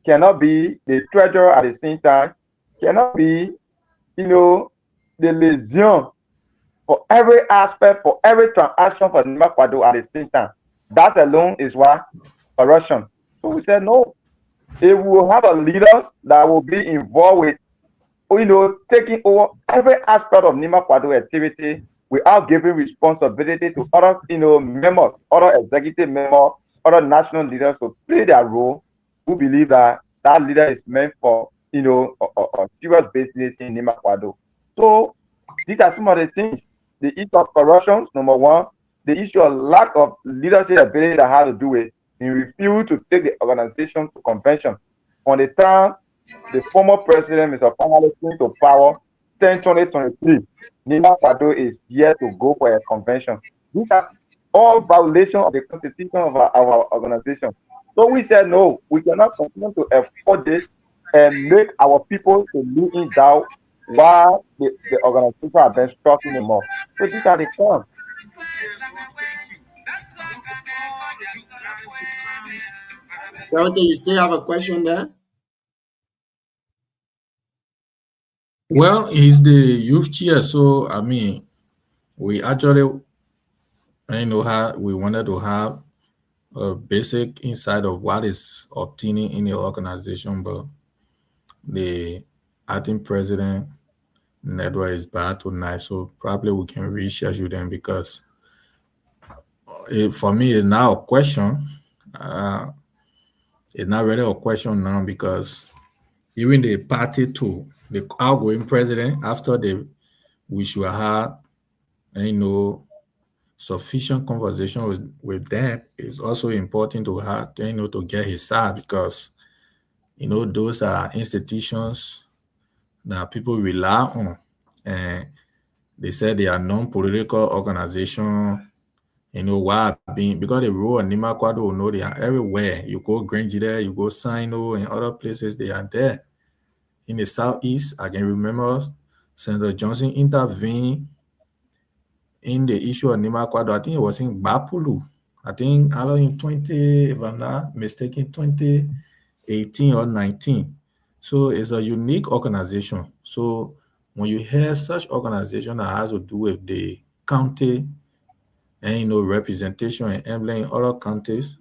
cannot be the treasurer at the same time, cannot be, the liaison for every aspect, for every transaction for Nima Kwado at the same time. That alone is why corruption. So we said no. If we will have a leaders that will be involved with, taking over every aspect of Nima Kwado activity without giving responsibility to other, members, other executive members, other national leaders to play their role, we believe that that leader is meant for, a serious business in Nima Kwado. So these are some of the things. The issue of corruption, number one. The issue of lack of leadership ability that had to do with he refused to take the organization to convention. On the time the former president, Mr. Fayale, came to power, 2023, Nima Kwado is here to go for a convention. These are all violations of the constitution of our organization. So we said, no, we cannot continue to afford this and make our people to live in doubt while the organization has been struggling more. So these are the points. Dorothy, you still have a question there? Well, he's the youth chair, so I mean, we actually, we wanted to have a basic insight of what is obtaining in the organization, but the acting president network is bad tonight, so probably we can reschedule them because for me, it's now a question. It's not really a question now because even the party to the outgoing president, after we should have, sufficient conversation with them. It's also important to have, to get his side because, those are institutions that people rely on. And they said they are non-political organization. Why because the role of Nima Kwado, they are everywhere. You go Grange there, you go Sino and other places, they are there. In the southeast, I can remember Senator Johnson intervened in the issue of Nima Kwado. I think it was in Bapulu. I think in 20, if I'm not mistaken, 2018 or 19. So it's a unique organization. So when you hear such organization that has to do with the county and representation and emblem in other counties,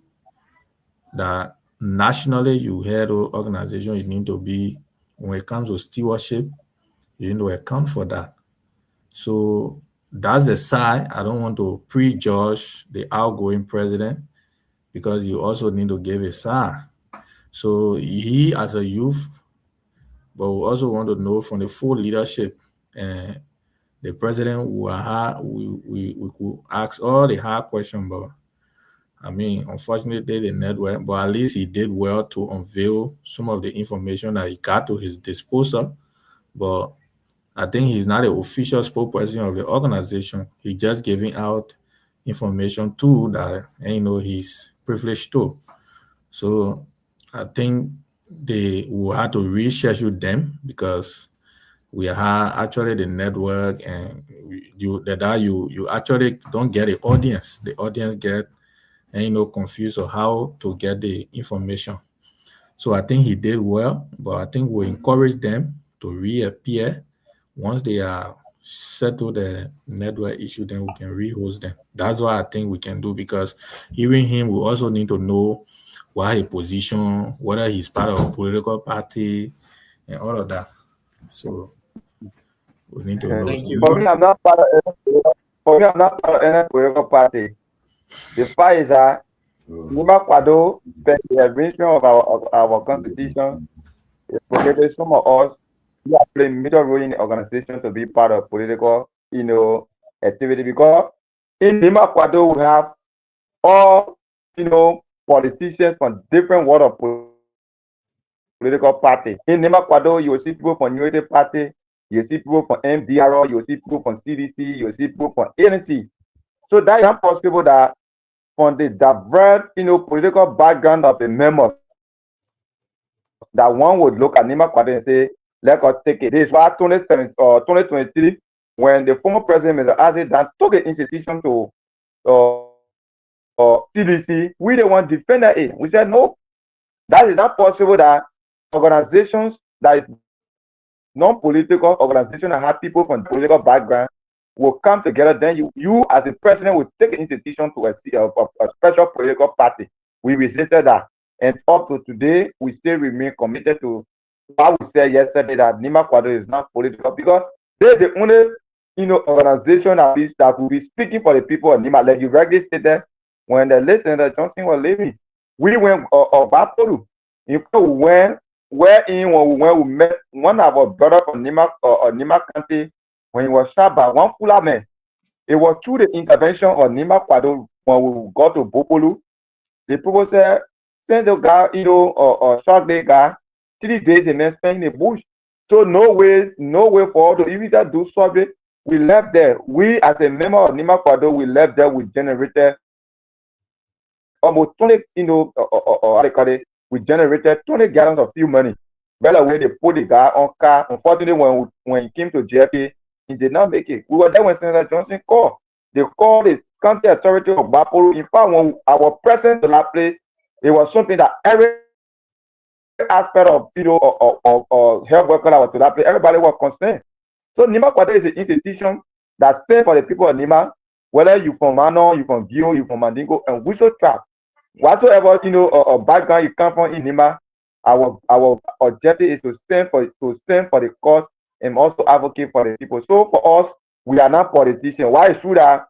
that nationally you hear the organization, you need to be, when it comes to stewardship, you need to account for that. So that's the side. I don't want to prejudge the outgoing president because you also need to give a side. So he as a youth, but we also want to know from the full leadership and the president we could ask all the hard questions, but I mean, unfortunately, the network, but at least he did well to unveil some of the information that he got to his disposal. But I think he's not an official spokesperson of the organization. He's just giving out information too that he's privileged to. So I think they will have to reschedule them because we have actually the network, and you actually don't get the audience. The audience get confused on how to get the information. So I think he did well, but I think we encourage them to reappear once they are settled the network issue. Then we can rehost them. That's what I think we can do because even him, we also need to know what his position, whether he's part of a political party, and all of that. So we need to know. Thank you. For me, I'm not part of any political party. The fact is that Nima Kwado, the arrangement of our constitution, is prohibited. Some of us we are playing major role in the organization to be part of political, activity because in Nima Kwado we have all, politicians from different world of political party. In Nima Kwado, you will see people from Unity Party, you will see people from MDR, you will see people from CDC, you will see people from ANC. So that is not possible that from the diverse, political background of the members, that one would look at Nima Kwade and say, let us take it. This is why 2023, when the former president, Mr. Azedan, took the institution to CDC, we the one defended it. We said, no, that is not possible that organizations that is non-political organization that have people from political background will come together. Then you as a president will take the institution to a special political party. We resisted that. And up to today, we still remain committed to what we said yesterday, that Nima Kwado is not political, because there's the only organization that will be speaking for the people of Nima. Like you rightly stated, when the listener Johnson was leaving, we went Bapuru. In fact, when we met one of our brother from Nima County, when he was shot by one Fula man. It was through the intervention of Nima Kwado when we got to Bopolu. The people said, send the guy, shot the guy, 3 days the man spent in the bush. So no way for all to even do something. We left there. We as a member of Nima Kwado, we left there. We generated almost 20, how they call it, we generated 20 gallons of fuel money. By the way, they put the guy on car. Unfortunately, when he came to JFK, he did not make it. We were there when Senator Johnson called. They called the county authority of Bapuru. In fact, when our presence to that place, it was something that every aspect of or health worker that was to that place, everybody was concerned. So Nima Kwade is an institution that stands for the people of Nima, whether you from Mano, you from Gio, you from Mandingo, and Whistle Trap. Whatsoever background you come from in Nima, our objective is to stand for the cause and also advocate for the people. So for us, we are not politicians. Why is true that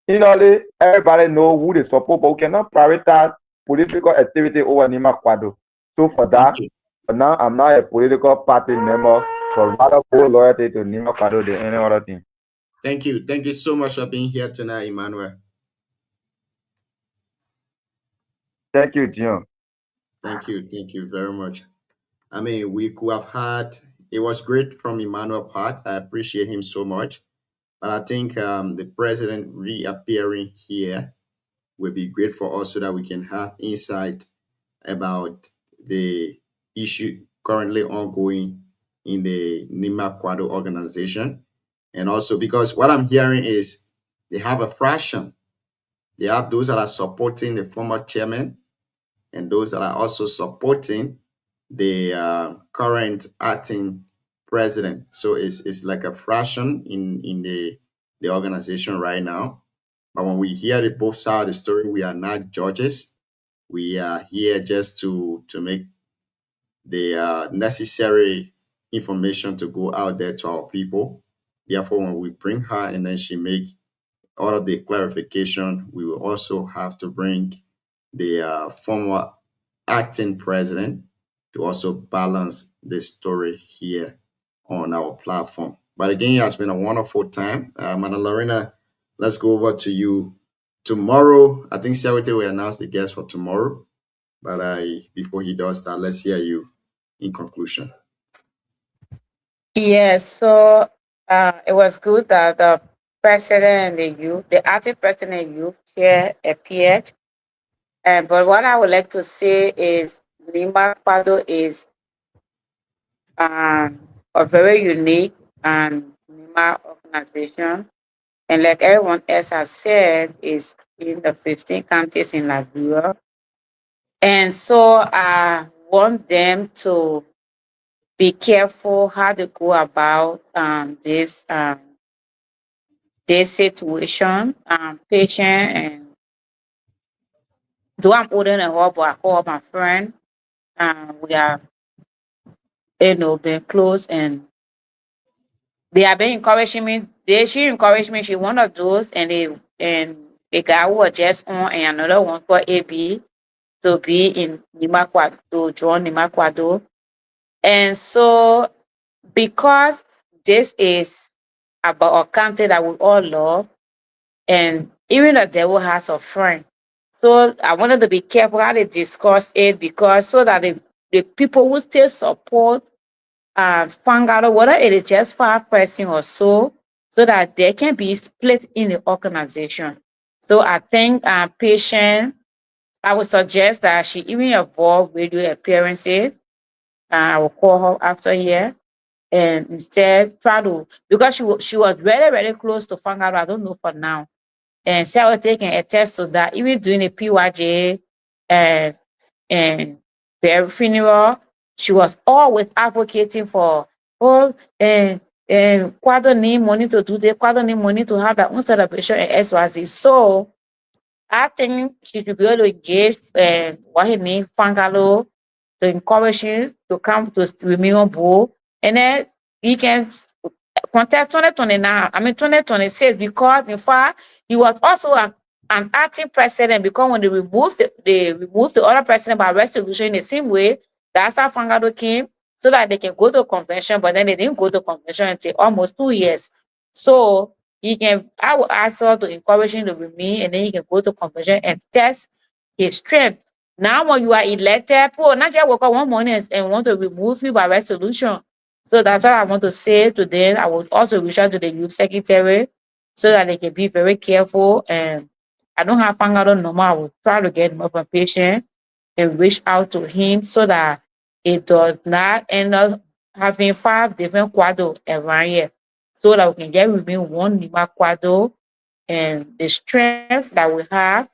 everybody know who they support, but we cannot prioritize political activity over Nima Kwado. So for that, now I'm not a political party member, but rather full loyalty to Nima Kwado than any other thing. Thank you. Thank you so much for being here tonight, Emmanuel. Thank you, Jim. Thank you very much. I mean, we could have had, it was great from Emmanuel part. I appreciate him so much. But I think the president reappearing here will be great for us so that we can have insight about the issue currently ongoing in the Nima Kwado organization. And also because what I'm hearing is they have a fraction. They have those that are supporting the former chairman and those that are also supporting the current acting president. So it's like a fraction in the organization right now. But when we hear the both sides of the story, we are not judges. We are here just to make the necessary information to go out there to our people. Therefore, when we bring her and then she make all of the clarification, we will also have to bring the former acting president to also balance the story here on our platform. But again, it has been a wonderful time. Madam Lorena, let's go over to you. Tomorrow, I think Sarita will announce the guest for tomorrow. But before he does that, let's hear you in conclusion. Yes, so it was good that the president and the acting president and youth chair appeared. But what I would like to say is Nima Kwado is a very unique and Nima organization. And like everyone else has said, is in the 15 counties in Liberia. And so I want them to be careful how to go about this situation, patient, and though I'm older than her, but I call her my friend. We are, been close, and they have been encouraging me. She encouraged me. She one of those, and the guy who was just on, and another one called AB to be in Nima Kwado, to join Nima Kwado. And so, because this is about a country that we all love, and even the devil has a friend. So I wanted to be careful how they discuss it, because so that the people who still support find out whether it is just 5% or so that they can be split in the organization. So I think patient, I would suggest that she even avoid radio appearances. I will call her after here and instead try to, because she was very, very close to Fangalo. I don't know for now. And Sarah can attest to that. Even during the PYJ and their funeral, she was always advocating for, and Kwado need money to do this, Kwado need money to have their own celebration and XYZ. So I think she should be able to engage what he needs, Fangalo, to encourage him to come to remain on board. And then he can contest 2029, 2026, because in fact, he was also an acting president, because when they removed the other president by resolution in the same way, that's how Fangado came, so that they can go to convention, but then they didn't go to convention until almost 2 years. So I will ask her to encourage him to remain, and then he can go to convention and test his strength. Now, when you are elected, people not just wake up one morning and want to remove you by resolution. So that's what I want to say to them. I will also reach out to the youth secretary so that they can be very careful. And I don't have Fangado number. I will try to get more patient and reach out to him so that it does not end up having 5 different Kwado around here. So that we can get remain one Nima Kwado, and the strength that we have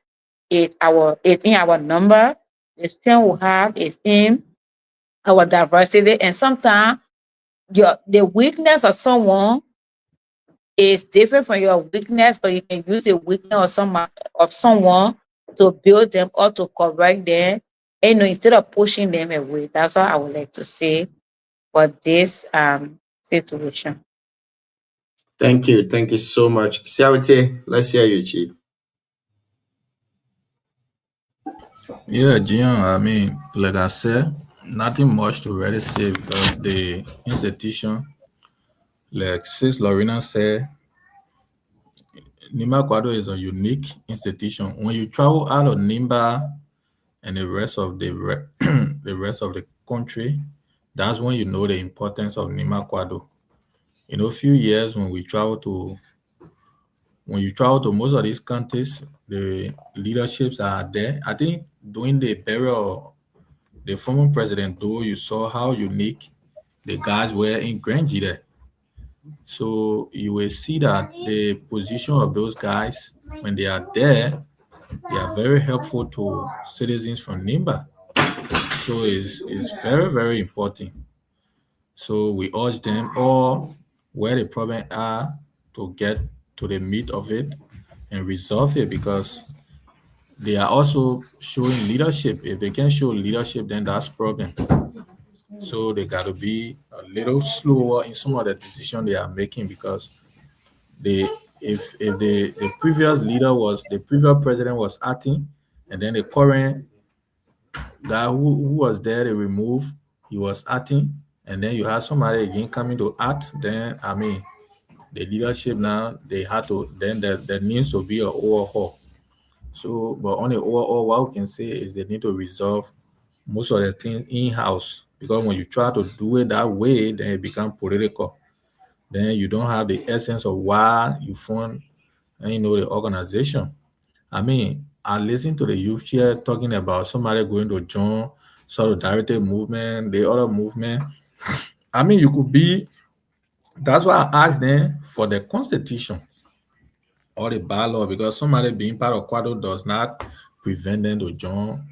is in our number. The strength we have is in our diversity. And sometimes the weakness of someone is different from your weakness, but you can use the weakness of someone to build them or to correct them, and instead of pushing them away. That's what I would like to say for this situation. Thank you so much. Siawate, let's hear you, Chief. Yeah, Gian, I mean, like I said, nothing much to really say, because the institution, like Sis Lorena said, Nimba Kwado is a unique institution. When you travel out of Nimba and the rest of the rest of the country, that's when you know the importance of Nimba Kwado. In a few years, when you travel to most of these countries, the leaderships are there. I think during the burial of the former president, though, you saw how unique the guys were in Granji there. So you will see that the position of those guys, when they are there, they are very helpful to citizens from Nimba. So it's very, very important. So we urge them all where the problem are to get to the meat of it and resolve it, because they are also showing leadership. If they can show leadership, then that's problem. So they got to be a little slower in some of the decisions they are making, because if the previous president was acting, and then the current guy who was there, they removed, he was acting, and then you have somebody again coming to act, then I mean the leadership now, they had to, then there needs to be an overhaul. So, but on the overall, what we can say is they need to resolve most of the things in-house, because when you try to do it that way, then it becomes political. Then you don't have the essence of why you form, the organization. I mean, I listened to the youth chair talking about somebody going to join solidarity movement, the other movement. I mean, you could be. That's why I asked them for the constitution or the bylaw, because somebody being part of Kwado does not prevent them to join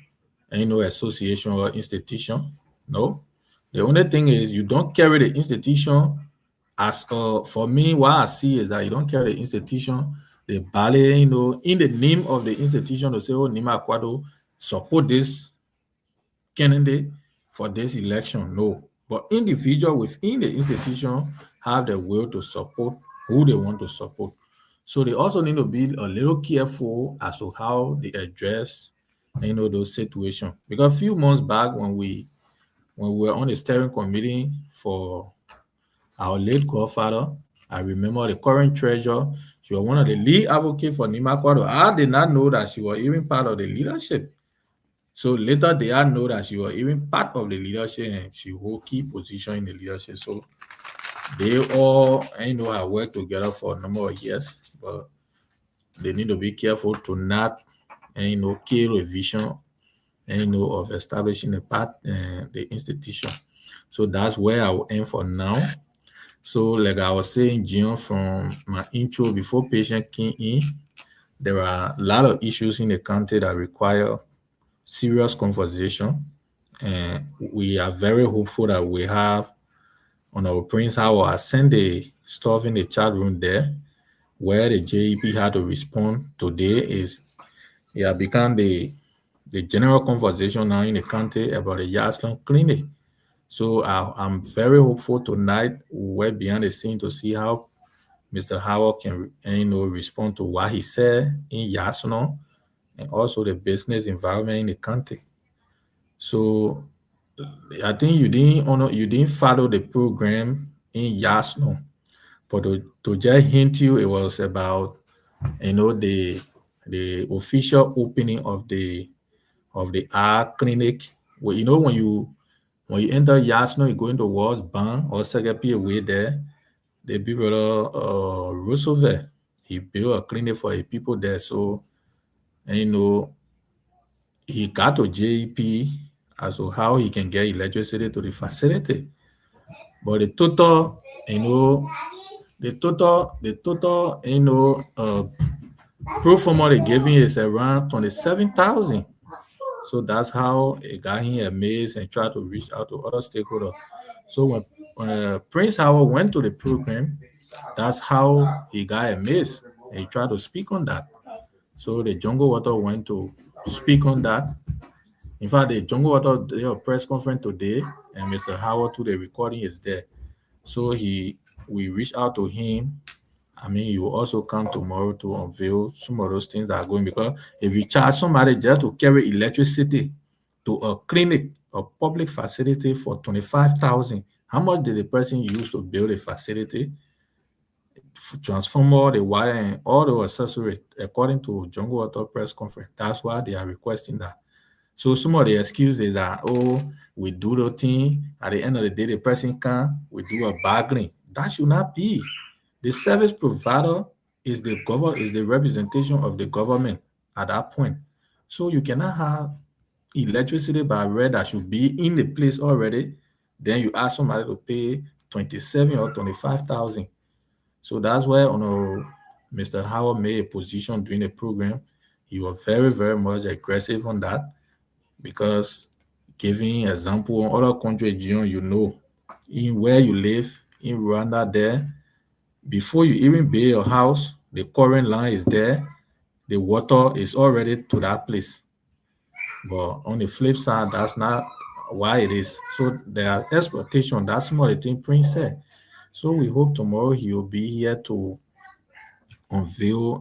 association or institution. No. The only thing is you don't carry the institution as for me, what I see is that you don't carry the institution, the ballet, in the name of the institution to say, oh, Nimba Kwado support this candidate for this election. No. But individual within the institution have the will to support who they want to support. So they also need to be a little careful as to how they address, those situations. Because a few months back, when we were on the steering committee for our late godfather, I remember the current treasurer, she was one of the lead advocates for Nimba Kwado. I did not know that she was even part of the leadership. So later they all know that she was even part of the leadership, and she hold key position in the leadership. So they all, have worked together for a number of years. But they need to be careful to not, kill a vision, of establishing the institution. So that's where I will aim for now. So, like I was saying, Jion, from my intro before patient came in, there are a lot of issues in the country that require serious conversation, and we are very hopeful that we have on our Prince Howard send the stuff in the chat room there, where the JEP had to respond today is it has become the general conversation now in the country about the Yaslon clinic. So I'm very hopeful tonight we're behind the scene to see how Mr. Howard can respond to what he said in Yaslon and also the business environment in the country. So I think you didn't follow the program in Yaslon, but to just hint you, it was about the official opening of the art clinic. Well, when you enter Yasno, you go into Walls Bank or Secretary way there. The big brother Roosevelt, he built a clinic for the people there. So he got to JEP as to how he can get electricity to the facility. But the total pro forma they giving is around 27,000. So that's how it got him amazed and tried to reach out to other stakeholders. So when Prince Howard went to the program, that's how he got amazed. And he tried to speak on that. So the Jungle Water went to speak on that. In fact, the Jungle Water did a press conference today, and Mr. Howard, to the recording is there. So we reached out to him. I mean, he will also come tomorrow to unveil some of those things that are going, because if you charge somebody just to carry electricity to a clinic, a public facility for 25,000, how much did the person use to build a facility, transformer, the wire, and all the accessories, according to Jungle Water press conference? That's why they are requesting that. So some of the excuses are, we do the thing, at the end of the day, the person we do a bargaining. That should not be. The service provider is the representation of the government at that point. So you cannot have electricity by red that should be in the place already. Then you ask somebody to pay 27 or 25,000. So that's where Mr. Howard made a position during the program. He was very, very much aggressive on that, because giving example on other countries, in where you live, in Rwanda there, before you even build your house, the current line is there, the water is already to that place. But on the flip side, that's not why it is. So there are exploitation. That's more the thing Prince said. So we hope tomorrow he will be here to unveil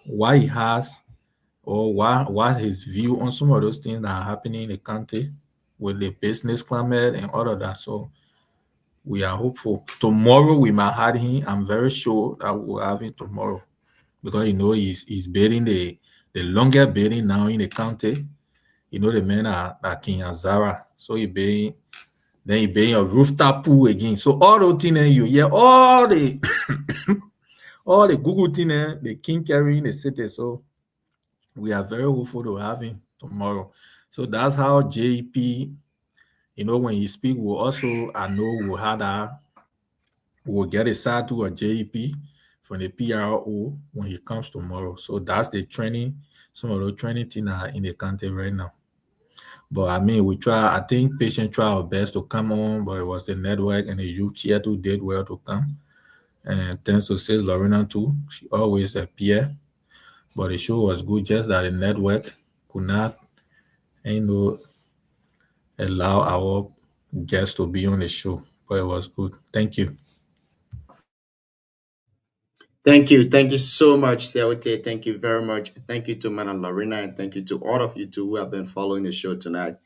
why he has, or what his view on some of those things that are happening in the country with the business climate and all of that. So we are hopeful. Tomorrow we might have him. I'm very sure that we'll have him tomorrow, because he's building the longest building now in the county. The men are King Azara. So he building a rooftop pool again. So all those things you hear, all the all the Google things, the king carrying the city. So we are very hopeful to have him tomorrow. So that's how JEP, when he speak, we'll get a side to a JEP from the PRO when he comes tomorrow. So that's the training. Some of those training things are in the country right now. But I mean, I think patients try our best to come on, but it was the network and the youth chair too did well to come. And thanks to Sis Lorena too. She always appear. But the show was good, just that the network could not, allow our guests to be on the show. But it was good. Thank you. Thank you so much, Seote. Thank you very much. Thank you to Madam Lorena, and thank you to all of you too who have been following the show tonight.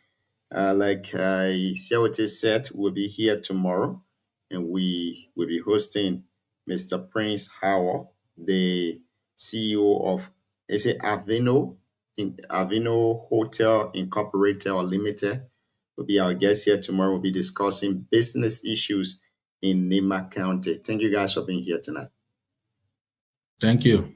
Like Seote said, we'll be here tomorrow, and we will be hosting Mr. Prince Howard, the CEO of Avino Hotel Incorporated or Limited. Will be our guest here tomorrow. We'll be discussing business issues in Nema County. Thank you guys for being here tonight. Thank you.